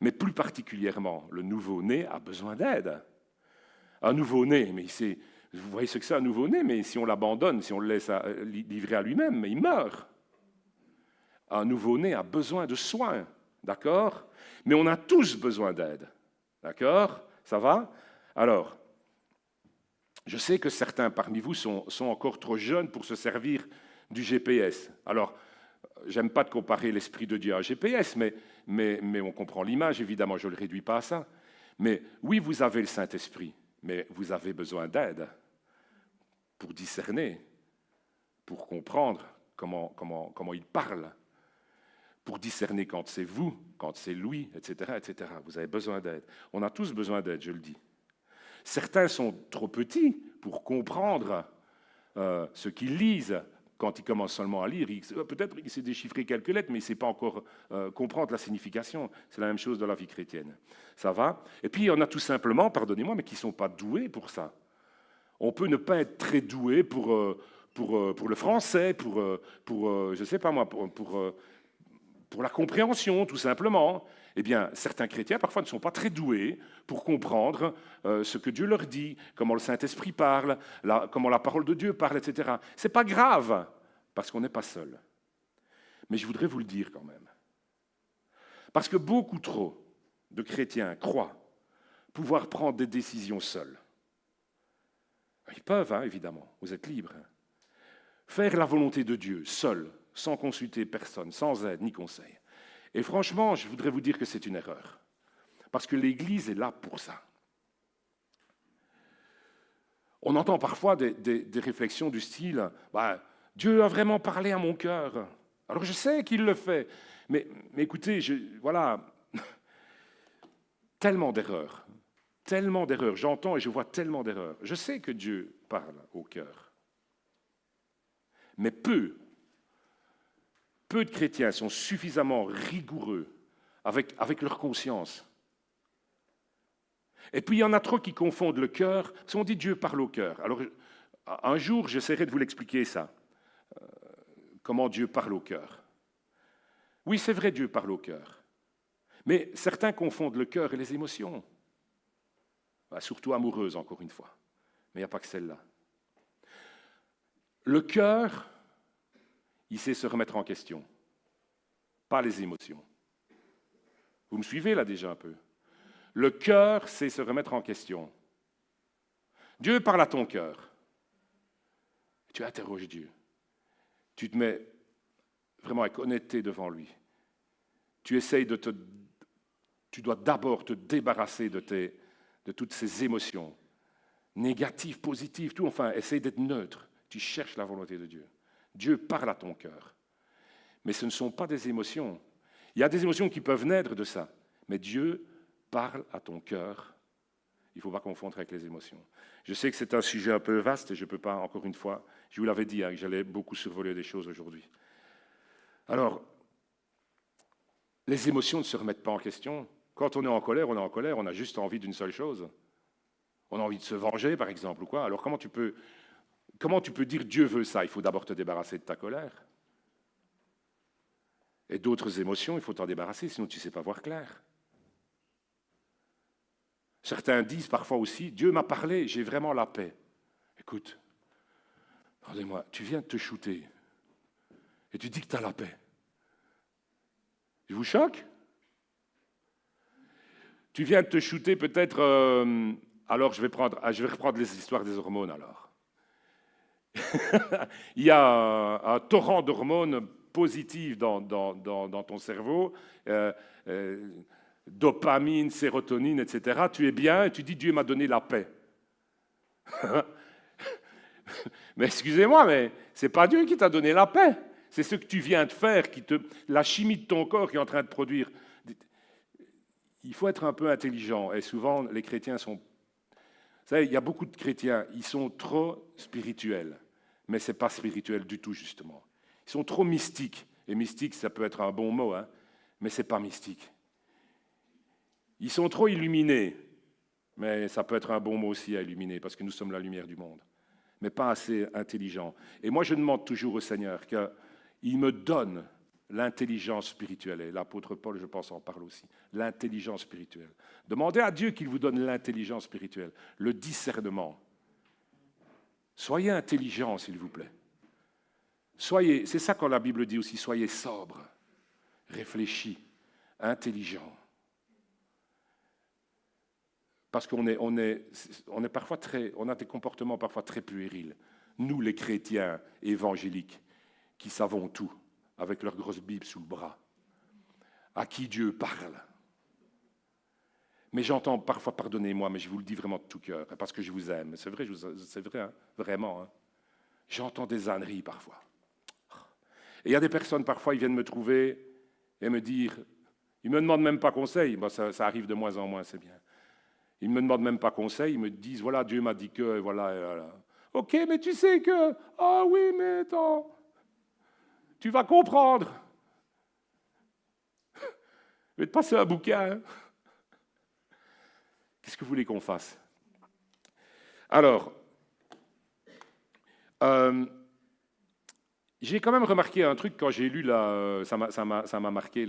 mais plus particulièrement, le nouveau-né a besoin d'aide. Un nouveau-né, mais vous voyez ce que c'est un nouveau-né, mais si on l'abandonne, si on le laisse livrer à lui-même, il meurt. Un nouveau-né a besoin de soins, d'accord? Mais on a tous besoin d'aide, d'accord? Ça va? Alors, je sais que certains parmi vous sont encore trop jeunes pour se servir du GPS. Alors, j'aime pas de comparer l'Esprit de Dieu à un GPS, mais on comprend l'image, évidemment, je ne le réduis pas à ça. Mais oui, vous avez le Saint-Esprit, mais vous avez besoin d'aide pour discerner, pour comprendre comment il parle, pour discerner quand c'est vous, quand c'est lui, etc., etc. Vous avez besoin d'aide. On a tous besoin d'aide, je le dis. Certains sont trop petits pour comprendre ce qu'ils lisent quand ils commencent seulement à lire. Peut-être qu'il sait déchiffrer quelques lettres, mais il ne sait pas encore comprendre la signification. C'est la même chose dans la vie chrétienne. Ça va? Et puis, il y en a tout simplement, pardonnez-moi, mais qui ne sont pas doués pour ça. On peut ne pas être très doué pour le français, je ne sais pas moi, pour la compréhension, tout simplement. Eh bien, certains chrétiens, parfois, ne sont pas très doués pour comprendre ce que Dieu leur dit, comment le Saint-Esprit parle, comment la parole de Dieu parle, etc. Ce n'est pas grave, parce qu'on n'est pas seul. Mais je voudrais vous le dire quand même. Parce que beaucoup trop de chrétiens croient pouvoir prendre des décisions seuls. Ils peuvent, hein, évidemment, vous êtes libres. Faire la volonté de Dieu, seul, sans consulter personne, sans aide ni conseil. Et franchement, je voudrais vous dire que c'est une erreur. Parce que l'Église est là pour ça. On entend parfois des réflexions du style bah, « Dieu a vraiment parlé à mon cœur. » Alors je sais qu'il le fait. Mais écoutez, voilà, tellement d'erreurs. Tellement d'erreurs. J'entends et je vois tellement d'erreurs. Je sais que Dieu parle au cœur. Mais peu de chrétiens sont suffisamment rigoureux avec leur conscience. Et puis il y en a trop qui confondent le cœur. Si on dit Dieu parle au cœur, alors un jour j'essaierai de vous l'expliquer ça. Comment Dieu parle au cœur. Oui, c'est vrai, Dieu parle au cœur. Mais certains confondent le cœur et les émotions. Surtout amoureuses, encore une fois. Mais il n'y a pas que celle-là. Le cœur, il sait se remettre en question, pas les émotions. Vous me suivez là déjà un peu? Le cœur sait se remettre en question. Dieu parle à ton cœur. Tu interroges Dieu. Tu te mets vraiment avec honnêteté devant lui. Tu essayes tu dois d'abord te débarrasser de toutes ces émotions, négatives, positives, tout. Enfin, essaye d'être neutre. Tu cherches la volonté de Dieu. Dieu parle à ton cœur. Mais ce ne sont pas des émotions. Il y a des émotions qui peuvent naître de ça. Mais Dieu parle à ton cœur. Il ne faut pas confondre avec les émotions. Je sais que c'est un sujet un peu vaste et je ne peux pas, encore une fois, je vous l'avais dit, hein, que j'allais beaucoup survoler des choses aujourd'hui. Alors, les émotions ne se remettent pas en question. Quand on est en colère, on a juste envie d'une seule chose. On a envie de se venger, par exemple, ou quoi. Alors comment tu peux dire Dieu veut ça? Il faut d'abord te débarrasser de ta colère. Et d'autres émotions, il faut t'en débarrasser, sinon tu ne sais pas voir clair. Certains disent parfois aussi, Dieu m'a parlé, j'ai vraiment la paix. Écoute, regardez-moi, tu viens de te shooter et tu dis que tu as la paix. Je vous choque? Tu viens de te shooter peut-être, alors je vais reprendre les histoires des hormones alors. Il y a un torrent d'hormones positives dans ton cerveau, dopamine, sérotonine, etc. Tu es bien et tu dis Dieu m'a donné la paix. Mais excusez-moi, mais c'est pas Dieu qui t'a donné la paix. C'est ce que tu viens de faire, la chimie de ton corps qui est en train de produire. Il faut être un peu intelligent. Et souvent, les chrétiens sont... Vous savez, il y a beaucoup de chrétiens, ils sont trop spirituels. Mais ce n'est pas spirituel du tout, justement. Ils sont trop mystiques. Et mystique, ça peut être un bon mot, hein, mais ce n'est pas mystique. Ils sont trop illuminés. Mais ça peut être un bon mot aussi à illuminer, parce que nous sommes la lumière du monde. Mais pas assez intelligents. Et moi, je demande toujours au Seigneur qu'il me donne l'intelligence spirituelle. Et l'apôtre Paul, je pense, en parle aussi. L'intelligence spirituelle. Demandez à Dieu qu'il vous donne l'intelligence spirituelle, le discernement. Soyez intelligents, s'il vous plaît. C'est ça quand la Bible dit aussi, soyez sobres, réfléchis, intelligents. Parce qu'on est parfois on a des comportements parfois très puérils. Nous, les chrétiens évangéliques, qui savons tout, avec leur grosse Bible sous le bras, à qui Dieu parle. Mais j'entends parfois, pardonnez-moi, mais je vous le dis vraiment de tout cœur, parce que je vous aime. C'est vrai, hein, vraiment. Hein. J'entends des âneries parfois. Et il y a des personnes, parfois, ils viennent me trouver et me dire, ils ne me demandent même pas conseil, bon, ça arrive de moins en moins, c'est bien. Ils ne me demandent même pas conseil, ils me disent, voilà, Dieu m'a dit que, et voilà, et voilà. Ok, mais tu sais que, ah oui, mais attends, tu vas comprendre. Je vais te passer un bouquin. Hein. Qu'est-ce que vous voulez qu'on fasse? Alors, j'ai quand même remarqué un truc quand j'ai lu, ça m'a marqué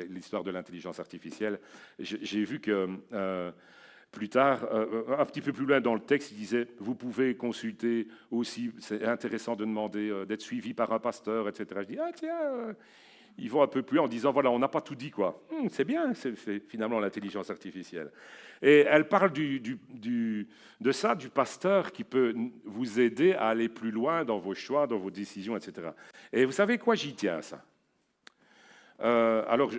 l'histoire de l'intelligence artificielle. J'ai vu que plus tard, un petit peu plus loin dans le texte, il disait « Vous pouvez consulter aussi, c'est intéressant de demander d'être suivi par un pasteur, etc. » Je dis « Ah tiens, ils vont un peu plus loin en disant « Voilà, on n'a pas tout dit, quoi. C'est bien, c'est finalement l'intelligence artificielle. » Et elle parle de ça, du pasteur qui peut vous aider à aller plus loin dans vos choix, dans vos décisions, etc. Et vous savez quoi, j'y tiens à ça. Alors,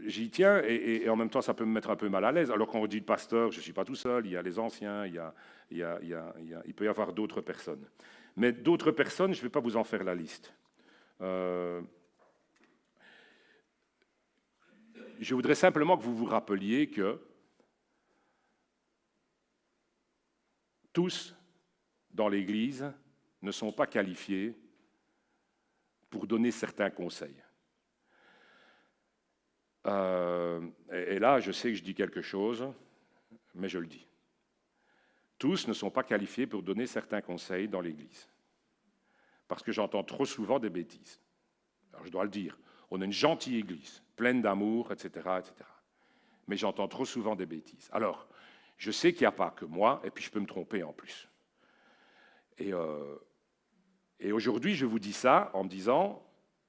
j'y tiens, et en même temps, ça peut me mettre un peu mal à l'aise. Alors, quand on dit le pasteur, je ne suis pas tout seul, il y a les anciens, il peut y avoir d'autres personnes. Mais d'autres personnes, je ne vais pas vous en faire la liste. Je voudrais simplement que vous vous rappeliez que tous, dans l'Église, ne sont pas qualifiés pour donner certains conseils. Et là, je sais que je dis quelque chose, mais je le dis. Tous ne sont pas qualifiés pour donner certains conseils dans l'Église. Parce que j'entends trop souvent des bêtises. Alors je dois le dire, on a une gentille Église, pleine d'amour, etc., etc. Mais j'entends trop souvent des bêtises. Alors, je sais qu'il n'y a pas que moi, et puis je peux me tromper en plus. Et aujourd'hui, je vous dis ça en me disant,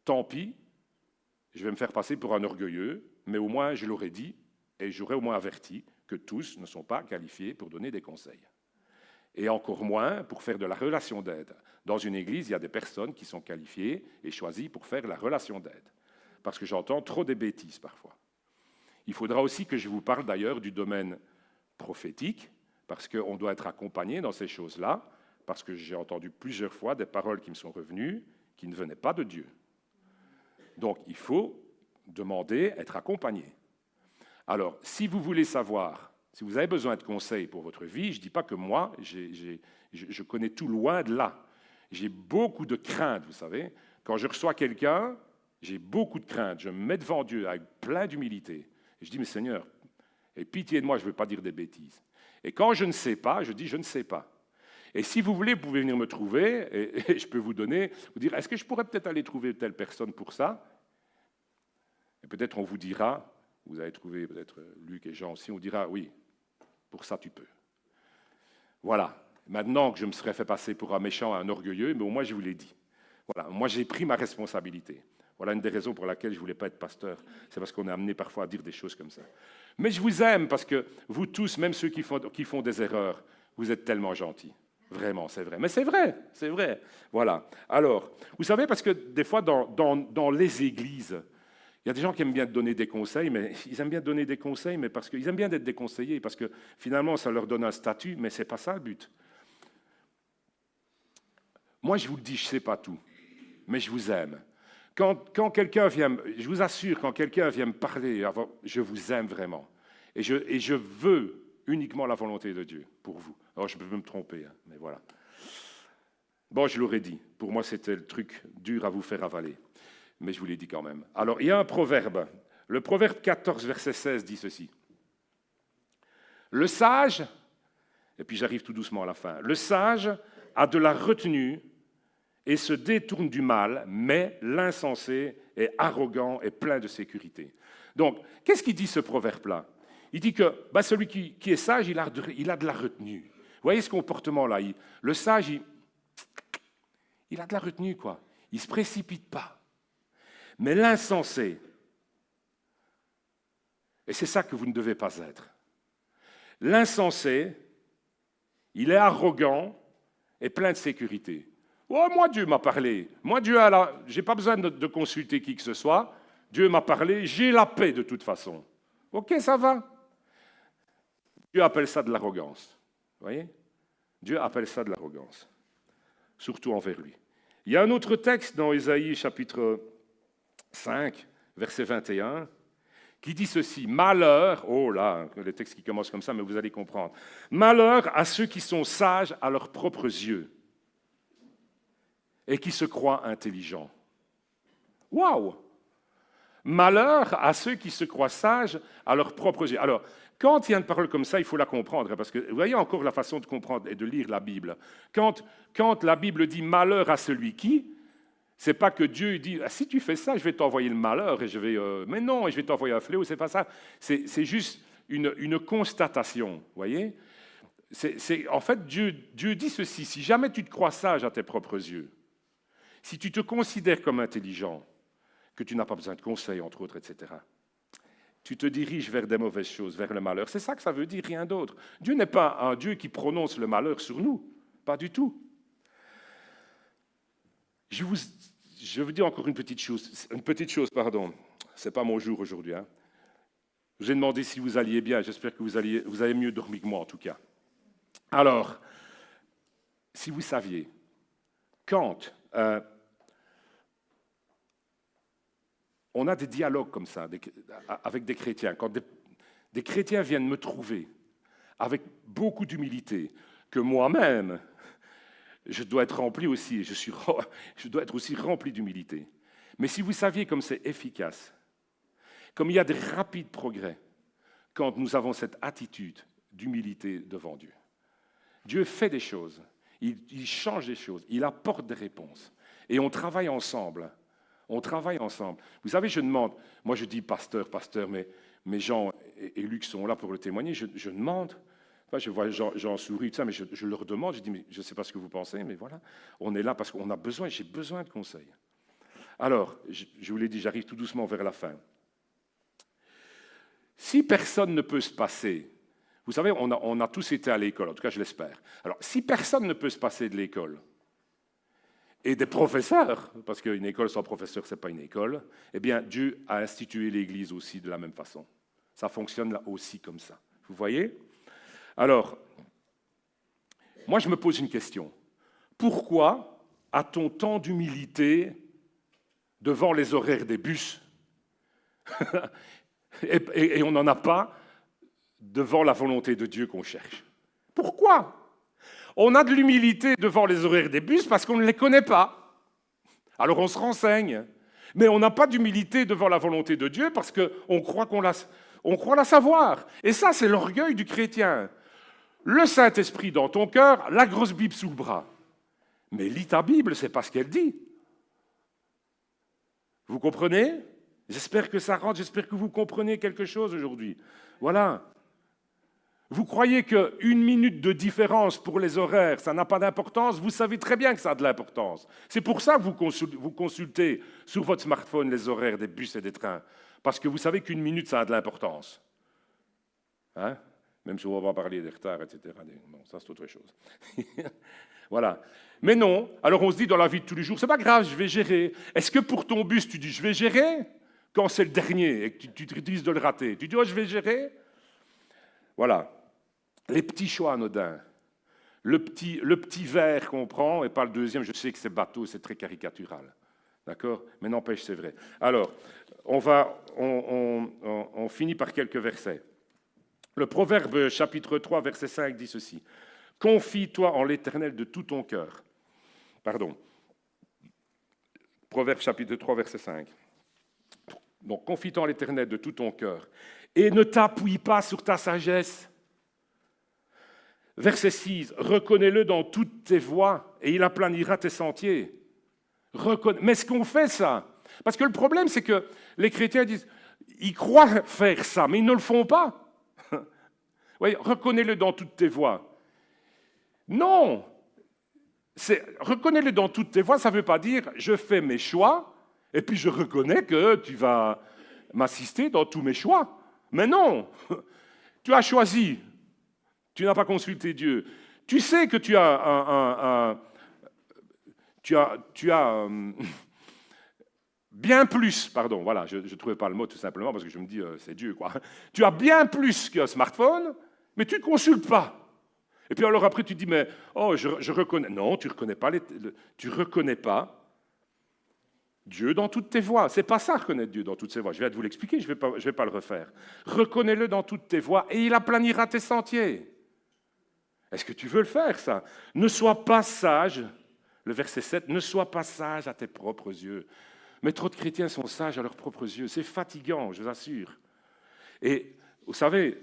tant pis, je vais me faire passer pour un orgueilleux, mais au moins je l'aurais dit, et j'aurais au moins averti que tous ne sont pas qualifiés pour donner des conseils. Et encore moins pour faire de la relation d'aide. Dans une église, il y a des personnes qui sont qualifiées et choisies pour faire la relation d'aide. Parce que j'entends trop des bêtises parfois. Il faudra aussi que je vous parle d'ailleurs du domaine prophétique, parce qu'on doit être accompagné dans ces choses-là, parce que j'ai entendu plusieurs fois des paroles qui me sont revenues qui ne venaient pas de Dieu. Donc, il faut demander, être accompagné. Alors, si vous voulez savoir, si vous avez besoin de conseils pour votre vie, je ne dis pas que moi, je connais tout loin de là. J'ai beaucoup de crainte, vous savez. Quand je reçois quelqu'un, j'ai beaucoup de crainte. Je me mets devant Dieu avec plein d'humilité. Et je dis, mais Seigneur, aie pitié de moi, je ne veux pas dire des bêtises. Et quand je ne sais pas, je dis, je ne sais pas. Et si vous voulez, vous pouvez venir me trouver, et je peux vous dire, est-ce que je pourrais peut-être aller trouver telle personne pour ça? Et peut-être on vous dira, vous avez trouvé peut-être Luc et Jean aussi, on dira, oui, pour ça tu peux. Voilà. Maintenant que je me serais fait passer pour un méchant, un orgueilleux, mais au moins je vous l'ai dit. Voilà. Moi j'ai pris ma responsabilité. Voilà une des raisons pour laquelle je ne voulais pas être pasteur. C'est parce qu'on est amené parfois à dire des choses comme ça. Mais je vous aime parce que vous tous, même ceux qui font des erreurs, vous êtes tellement gentils. Vraiment, c'est vrai. Mais c'est vrai, c'est vrai. Voilà. Alors, vous savez, parce que des fois, dans les églises, il y a des gens qui aiment bien donner des conseils, mais ils aiment bien donner des conseils, mais parce qu'ils aiment bien être déconseillés, parce que finalement, ça leur donne un statut, mais ce n'est pas ça le but. Moi, je vous le dis, je ne sais pas tout, mais je vous aime. Quand quelqu'un vient, je vous assure, quand quelqu'un vient me parler, je vous aime vraiment. Et je veux uniquement la volonté de Dieu pour vous. Alors, je peux me tromper, hein, mais voilà. Bon, je l'aurais dit. Pour moi, c'était le truc dur à vous faire avaler. Mais je vous l'ai dit quand même. Alors, il y a un proverbe. Le proverbe 14, verset 16 dit ceci. Le sage, et puis j'arrive tout doucement à la fin, le sage a de la retenue et se détourne du mal, mais l'insensé est arrogant et plein de sécurité. Donc, qu'est-ce qu'il dit ce proverbe-là? Il dit que celui qui est sage, il a de la retenue. Vous voyez ce comportement-là? Le sage, il a de la retenue, quoi. Il ne se précipite pas. Mais l'insensé, et c'est ça que vous ne devez pas être. L'insensé, il est arrogant et plein de sécurité. Oh, moi, Dieu m'a parlé. Moi, Dieu je n'ai pas besoin de consulter qui que ce soit. Dieu m'a parlé, j'ai la paix de toute façon. Ok, ça va. Dieu appelle ça de l'arrogance. Vous voyez? Dieu appelle ça de l'arrogance. Surtout envers lui. Il y a un autre texte dans Ésaïe chapitre 5, verset 21, qui dit ceci, malheur, oh là, le texte qui commence comme ça, mais vous allez comprendre, malheur à ceux qui sont sages à leurs propres yeux et qui se croient intelligents. Waouh! Malheur à ceux qui se croient sages à leurs propres yeux. Alors, quand il y a une parole comme ça, il faut la comprendre, parce que vous voyez encore la façon de comprendre et de lire la Bible. Quand la Bible dit malheur à celui qui, c'est pas que Dieu dit si tu fais ça, je vais t'envoyer le malheur et je vais mais non, et je vais t'envoyer un fléau, c'est pas ça. C'est juste une constatation, vous voyez. En fait Dieu dit ceci, si jamais tu te crois sage à tes propres yeux, si tu te considères comme intelligent, que tu n'as pas besoin de conseils, entre autres, etc., tu te diriges vers des mauvaises choses, vers le malheur. C'est ça que ça veut dire, rien d'autre. Dieu n'est pas un Dieu qui prononce le malheur sur nous, pas du tout. Je vous dis encore une petite chose, ce n'est pas mon jour aujourd'hui. Hein. Je vous ai demandé si vous alliez bien, j'espère que vous avez mieux dormi que moi en tout cas. Alors, si vous saviez, quand on a des dialogues comme ça avec des chrétiens, quand des chrétiens viennent me trouver avec beaucoup d'humilité, que moi-même, je dois être rempli aussi, je dois être aussi rempli d'humilité. Mais si vous saviez comme c'est efficace, comme il y a des rapides progrès, quand nous avons cette attitude d'humilité devant Dieu. Dieu fait des choses, il change des choses, il apporte des réponses. Et on travaille ensemble. Vous savez, je demande, moi je dis pasteur, mais Jean et Luc sont là pour le témoigner, je demande, je vois Jean sourit, tout ça, mais je leur demande, je dis, mais je ne sais pas ce que vous pensez, mais voilà, on est là parce qu'on a besoin, j'ai besoin de conseils. Alors, je vous l'ai dit, j'arrive tout doucement vers la fin. Si personne ne peut se passer, vous savez, on a tous été à l'école, en tout cas je l'espère. Alors, si personne ne peut se passer de l'école, et des professeurs, parce qu'une école sans professeur, ce n'est pas une école, eh bien, Dieu a institué l'Église aussi de la même façon. Ça fonctionne là aussi comme ça. Vous voyez? Alors, moi, je me pose une question. Pourquoi a-t-on tant d'humilité devant les horaires des bus et on n'en a pas devant la volonté de Dieu qu'on cherche? Pourquoi? On a de l'humilité devant les horaires des bus parce qu'on ne les connaît pas. Alors on se renseigne. Mais on n'a pas d'humilité devant la volonté de Dieu parce qu'on croit la savoir. Et ça, c'est l'orgueil du chrétien. Le Saint-Esprit dans ton cœur, la grosse Bible sous le bras. Mais lis ta Bible, c'est pas ce qu'elle dit. Vous comprenez? J'espère que ça rentre, j'espère que vous comprenez quelque chose aujourd'hui. Voilà. Vous croyez qu'une minute de différence pour les horaires, ça n'a pas d'importance? Vous savez très bien que ça a de l'importance. C'est pour ça que vous consultez sur votre smartphone les horaires des bus et des trains. Parce que vous savez qu'une minute, ça a de l'importance. Hein? Même si on va parler des retards, etc. Bon, ça, c'est autre chose. Voilà. Mais non. Alors, on se dit dans la vie de tous les jours, c'est pas grave, je vais gérer. Est-ce que pour ton bus, tu dis, je vais gérer? Quand c'est le dernier et que tu risques de le rater, tu dis, oh, je vais gérer? Voilà. Les petits choix anodins, le petit verre qu'on prend, et pas le deuxième, je sais que c'est bateau, c'est très caricatural. D'accord? Mais n'empêche, c'est vrai. Alors, on finit par quelques versets. Le Proverbe chapitre 3, verset 5 dit ceci. « Confie-toi en l'Éternel de tout ton cœur. » Pardon. Proverbe chapitre 3, verset 5. Donc, confie-toi en l'Éternel de tout ton cœur. Et ne t'appuie pas sur ta sagesse. Verset 6, « Reconnais-le dans toutes tes voies, et il aplanira tes sentiers. » Mais est-ce qu'on fait ça? Parce que le problème, c'est que les chrétiens disent, ils croient faire ça, mais ils ne le font pas. Oui, reconnais-le dans toutes tes voies. Non, reconnais-le dans toutes tes voies, ça ne veut pas dire je fais mes choix et puis je reconnais que tu vas m'assister dans tous mes choix. Mais non, tu as choisi, tu n'as pas consulté Dieu. Tu sais que tu as bien plus, pardon, voilà, je ne trouvais pas le mot tout simplement parce que je me dis, c'est Dieu, quoi. Tu as bien plus qu'un smartphone, mais tu ne consultes pas. Et puis alors après, tu dis, mais oh, je reconnais. Non, tu ne reconnais pas, tu reconnais pas Dieu dans toutes tes voies. Ce n'est pas ça, reconnaître Dieu dans toutes ses voies. Je vais vous l'expliquer, je ne vais pas le refaire. Reconnais-le dans toutes tes voies et il aplanira tes sentiers. Est-ce que tu veux le faire, ça? Ne sois pas sage, le verset 7, ne sois pas sage à tes propres yeux. Mais trop de chrétiens sont sages à leurs propres yeux. C'est fatigant, je vous assure. Et vous savez,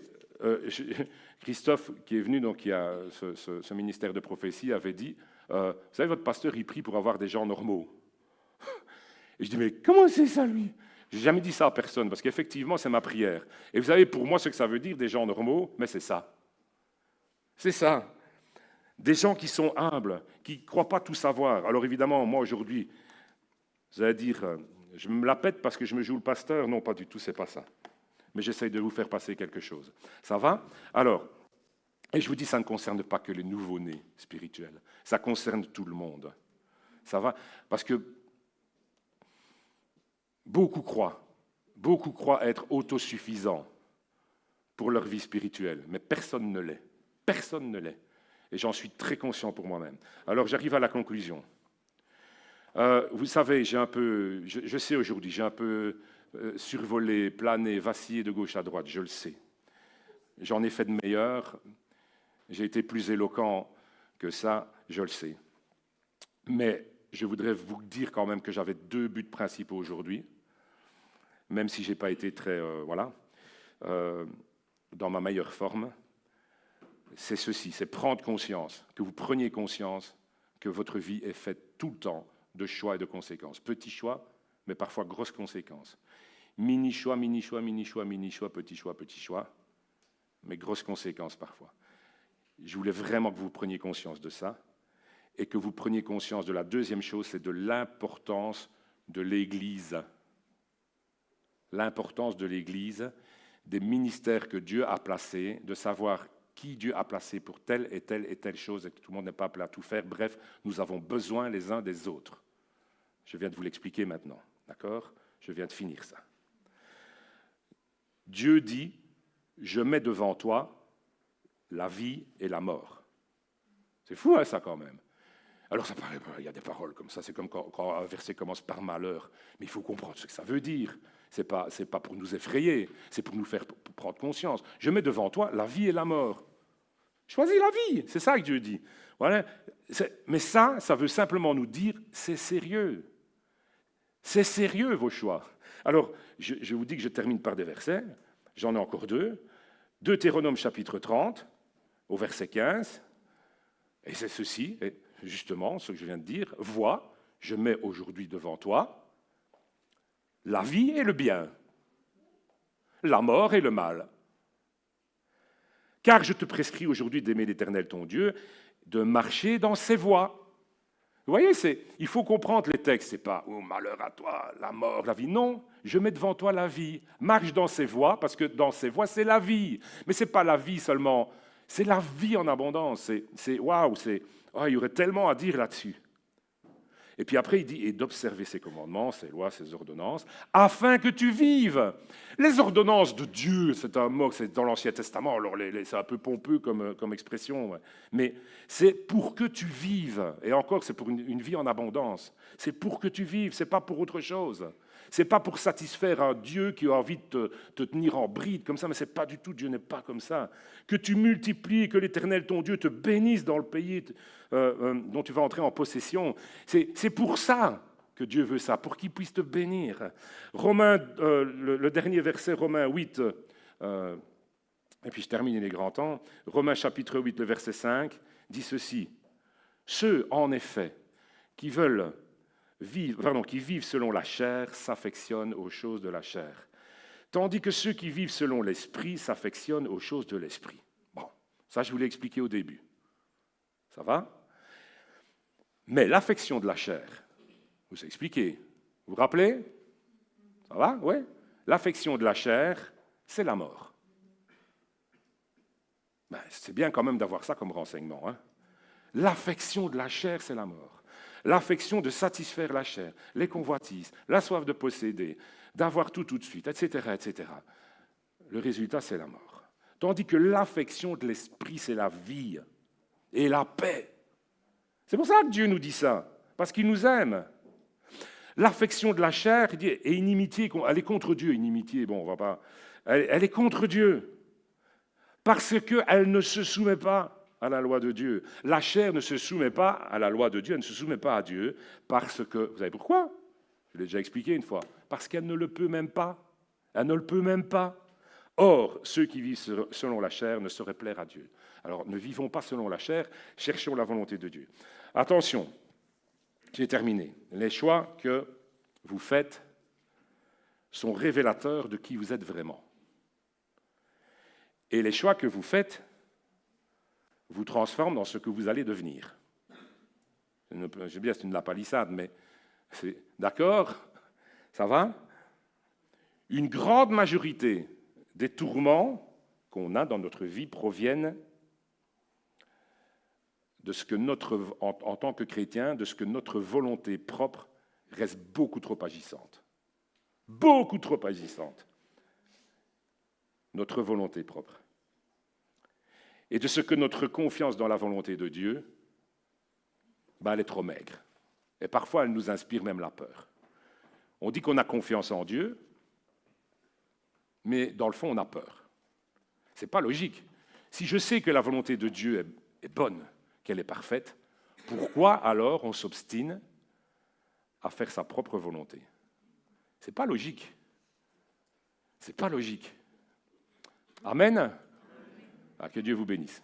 Christophe, qui est venu, donc qui a ce ministère de prophétie, avait dit, vous savez, votre pasteur, il prie pour avoir des gens normaux. Et je dis, mais comment c'est ça, lui? Je n'ai jamais dit ça à personne, parce qu'effectivement, c'est ma prière. Et vous savez, pour moi, ce que ça veut dire, des gens normaux, mais c'est ça. C'est ça. Des gens qui sont humbles, qui ne croient pas tout savoir. Alors évidemment, moi, aujourd'hui, vous allez dire, je me la pète parce que je me joue le pasteur. Non, pas du tout, c'est pas ça. Mais j'essaye de vous faire passer quelque chose. Ça va? Alors, et je vous dis, ça ne concerne pas que les nouveau-nés spirituels. Ça concerne tout le monde. Ça va? Parce que beaucoup croient être autosuffisants pour leur vie spirituelle, mais personne ne l'est. Personne ne l'est. Et j'en suis très conscient pour moi-même. Alors, j'arrive à la conclusion. Vous savez, je sais aujourd'hui, j'ai un peu survolé, plané, vacillé de gauche à droite, je le sais. J'en ai fait de meilleurs, j'ai été plus éloquent que ça, je le sais. Mais je voudrais vous dire quand même que j'avais 2 buts principaux aujourd'hui, même si je n'ai pas été très, dans ma meilleure forme. C'est ceci, c'est prendre conscience, que vous preniez conscience que votre vie est faite tout le temps de choix et de conséquences. Petits choix, mais parfois grosses conséquences. Mini-choix, mini-choix, mini-choix, mini-choix, petit choix, mais grosses conséquences parfois. Je voulais vraiment que vous preniez conscience de ça et que vous preniez conscience de la deuxième chose, c'est de l'importance de l'Église. L'importance de l'Église, des ministères que Dieu a placés, de savoir qui Dieu a placé pour telle et telle chose, et que tout le monde n'est pas appelé à tout faire. Bref, nous avons besoin les uns des autres. Je viens de vous l'expliquer maintenant, d'accord? Je viens de finir ça. Dieu dit, je mets devant toi la vie et la mort. C'est fou, hein, ça, quand même. Alors, ça paraît, il y a des paroles comme ça, c'est comme quand un verset commence par malheur. Mais il faut comprendre ce que ça veut dire. C'est pas pour nous effrayer, c'est pour nous faire prendre conscience. Je mets devant toi la vie et la mort. Choisis la vie, c'est ça que Dieu dit. Voilà. Mais ça veut simplement nous dire, c'est sérieux. C'est sérieux, vos choix. Alors, je vous dis que je termine par des versets. J'en ai encore 2. Deutéronome chapitre 30, au verset 15. Et c'est ceci, et justement, ce que je viens de dire. Vois, je mets aujourd'hui devant toi la vie et le bien, la mort et le mal. Car je te prescris aujourd'hui d'aimer l'Éternel ton Dieu, de marcher dans ses voies. Vous voyez, il faut comprendre les textes. Ce n'est pas « oh, malheur à toi, la mort, la vie ». Non, je mets devant toi la vie. Marche dans ses voies, parce que dans ses voies, c'est la vie. Mais ce n'est pas la vie seulement, c'est la vie en abondance. Waouh, il y aurait tellement à dire là-dessus. Et puis après, il dit, et d'observer ses commandements, ses lois, ses ordonnances, afin que tu vives. Les ordonnances de Dieu, c'est un mot, c'est dans l'Ancien Testament, alors c'est un peu pompeux comme expression, mais c'est pour que tu vives. Et encore, c'est pour une vie en abondance. C'est pour que tu vives, c'est pas pour autre chose. C'est pas pour satisfaire un Dieu qui a envie de te tenir en bride comme ça, mais c'est pas du tout, Dieu n'est pas comme ça. Que tu multiplies, que l'Éternel, ton Dieu, te bénisse dans le pays dont tu vas entrer en possession. C'est pour ça que Dieu veut ça, pour qu'il puisse te bénir. Romains, le dernier verset, Romains 8, et puis je termine, il est grand temps. Romains chapitre 8, le verset 5, dit ceci. Ceux, en effet, qui veulent qui vivent selon la chair s'affectionnent aux choses de la chair, tandis que ceux qui vivent selon l'esprit s'affectionnent aux choses de l'esprit. Bon, ça je vous l'ai expliqué au début. Ça va? Mais l'affection de la chair, je vous ai expliqué. Vous vous rappelez? Ça va? Oui? L'affection de la chair, c'est la mort. Ben, c'est bien quand même d'avoir ça comme renseignement. Hein? L'affection de la chair, c'est la mort. L'affection de satisfaire la chair, les convoitises, la soif de posséder, d'avoir tout de suite, etc., etc. Le résultat, c'est la mort. Tandis que l'affection de l'esprit, c'est la vie et la paix. C'est pour ça que Dieu nous dit ça, parce qu'il nous aime. L'affection de la chair est inimitié, elle est contre Dieu. Inimitié, bon, on va pas. Elle est contre Dieu. Parce qu'elle ne se soumet pas à la loi de Dieu. La chair ne se soumet pas à la loi de Dieu, elle ne se soumet pas à Dieu, parce que, vous savez pourquoi? Je l'ai déjà expliqué une fois. Parce qu'elle ne le peut même pas. Elle ne le peut même pas. Or, ceux qui vivent selon la chair ne sauraient plaire à Dieu. Alors, ne vivons pas selon la chair, cherchons la volonté de Dieu. Attention, j'ai terminé. Les choix que vous faites sont révélateurs de qui vous êtes vraiment. Et les choix que vous faites vous transforment dans ce que vous allez devenir. Je sais bien, c'est une lapalissade, mais c'est d'accord? Ça va? Une grande majorité des tourments qu'on a dans notre vie proviennent de ce que en tant que chrétien, de ce que notre volonté propre reste beaucoup trop agissante. Beaucoup trop agissante. Notre volonté propre. Et de ce que notre confiance dans la volonté de Dieu, elle est trop maigre. Et parfois, elle nous inspire même la peur. On dit qu'on a confiance en Dieu, mais dans le fond, on a peur. Ce n'est pas logique. Si je sais que la volonté de Dieu est bonne, qu'elle est parfaite, pourquoi alors on s'obstine à faire sa propre volonté? Ce n'est pas logique. Ce n'est pas logique. Amen. Ah, que Dieu vous bénisse.